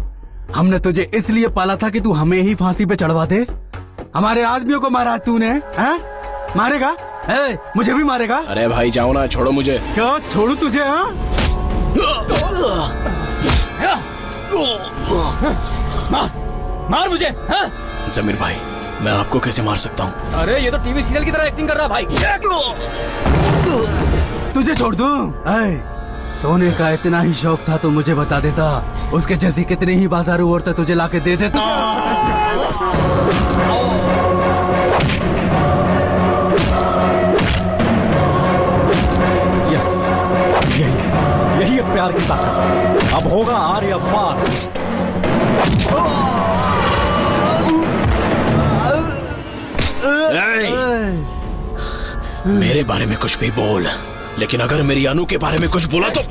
हमने तुझे इसलिए पाला था कि तू हमें ही फांसी पे चढ़वा दे। हमारे आदमियों को मारा तूने, हैं? मारेगा? मुझे भी मारेगा? अरे भाई जाओ ना, छोड़ो मुझे। क्या छोड़ू तुझे? मार मुझे। हाँ? जमीर भाई, मैं आपको कैसे मार सकता हूँ? अरे ये तो टीवी सीरियल की तरह एक्टिंग कर रहा भाई। तुझे छोड़ दूं? सोने का इतना ही शौक था तो मुझे बता देता, उसके जैसी कितनी ही बाजारू औरतें तुझे लाके दे देता। यस, यही है प्यार की ताकत। अब होगा आर या पार। मेरे बारे में कुछ भी बोल, लेकिन अगर मेरी अनु के बारे में कुछ बोला तो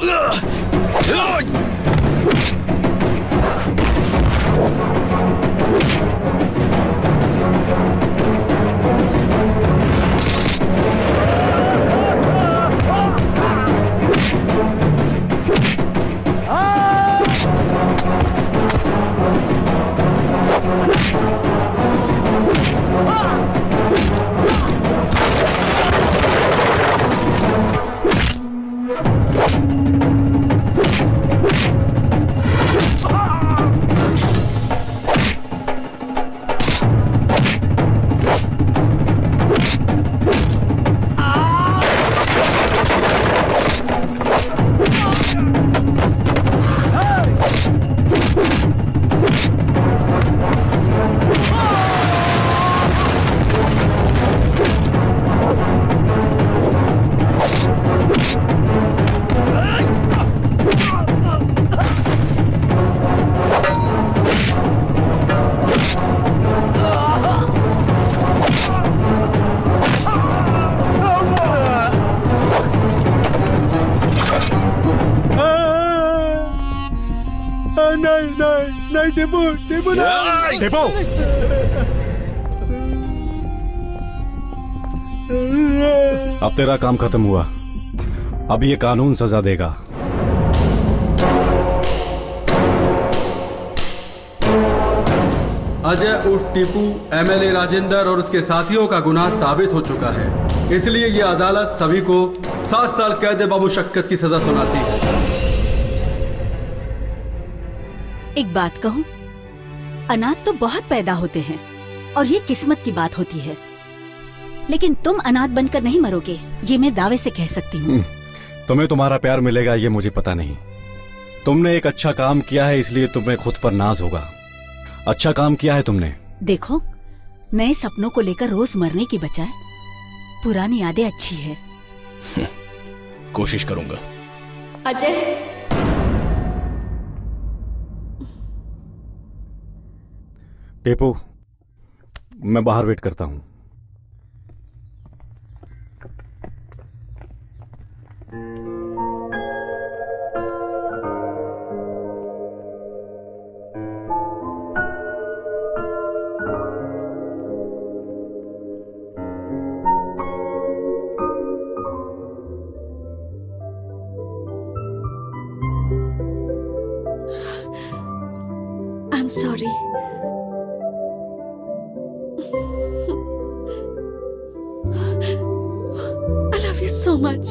टीपू नहीं। टीपू अब तेरा काम खत्म हुआ, अब ये कानून सजा देगा। अजय उर्फ टीपू एमएलए राजेंद्र और उसके साथियों का गुनाह साबित हो चुका है, इसलिए ये अदालत सभी को 7 साल कैद बामुशक्कत की सजा सुनाती है। एक बात कहूं, अनाथ तो बहुत पैदा होते हैं और ये किस्मत की बात होती है, लेकिन तुम अनाथ बनकर नहीं मरोगे, ये मैं दावे से कह सकती हूँ। तुम्हें तुम्हारा प्यार मिलेगा ये मुझे पता नहीं। तुमने एक अच्छा काम किया है इसलिए तुम्हें खुद पर नाज होगा। अच्छा काम किया है तुमने। देखो, नए सपनों को लेकर रोज मरने की बजाय पुरानी यादें अच्छी है। कोशिश करूंगा। अजय, टीपू मैं बाहर वेट करता हूँ। I'm sorry. I love you so much.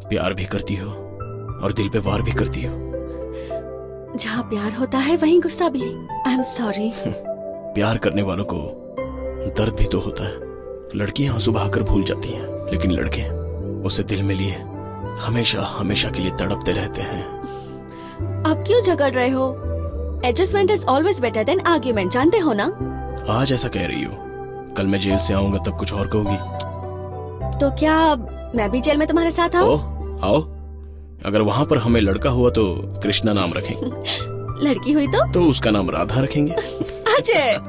प्यार भी करती हो और दिल पे वार भी करती हो। जहाँ प्यार होता है वहीं गुस्सा भी। I am sorry. प्यार करने वालों को दर्द भी तो होता है। लड़कियां आंसू बहाकर भूल जाती हैं, लेकिन लड़के उसे दिल में लिए हमेशा हमेशा के लिए तड़पते रहते हैं। आप क्यों झगड़ रहे हो? Adjustment is always better than argument, जानते हो ना? आज ऐसा कह रही हो, कल मैं जेल से आऊंगा तब कुछ और कहोगी। तो क्या मैं भी जेल में तुम्हारे साथ आऊं? आओ। अगर वहाँ पर हमें लड़का हुआ तो कृष्णा नाम रखेंगे। लड़की हुई तो उसका नाम राधा रखेंगे। अजय।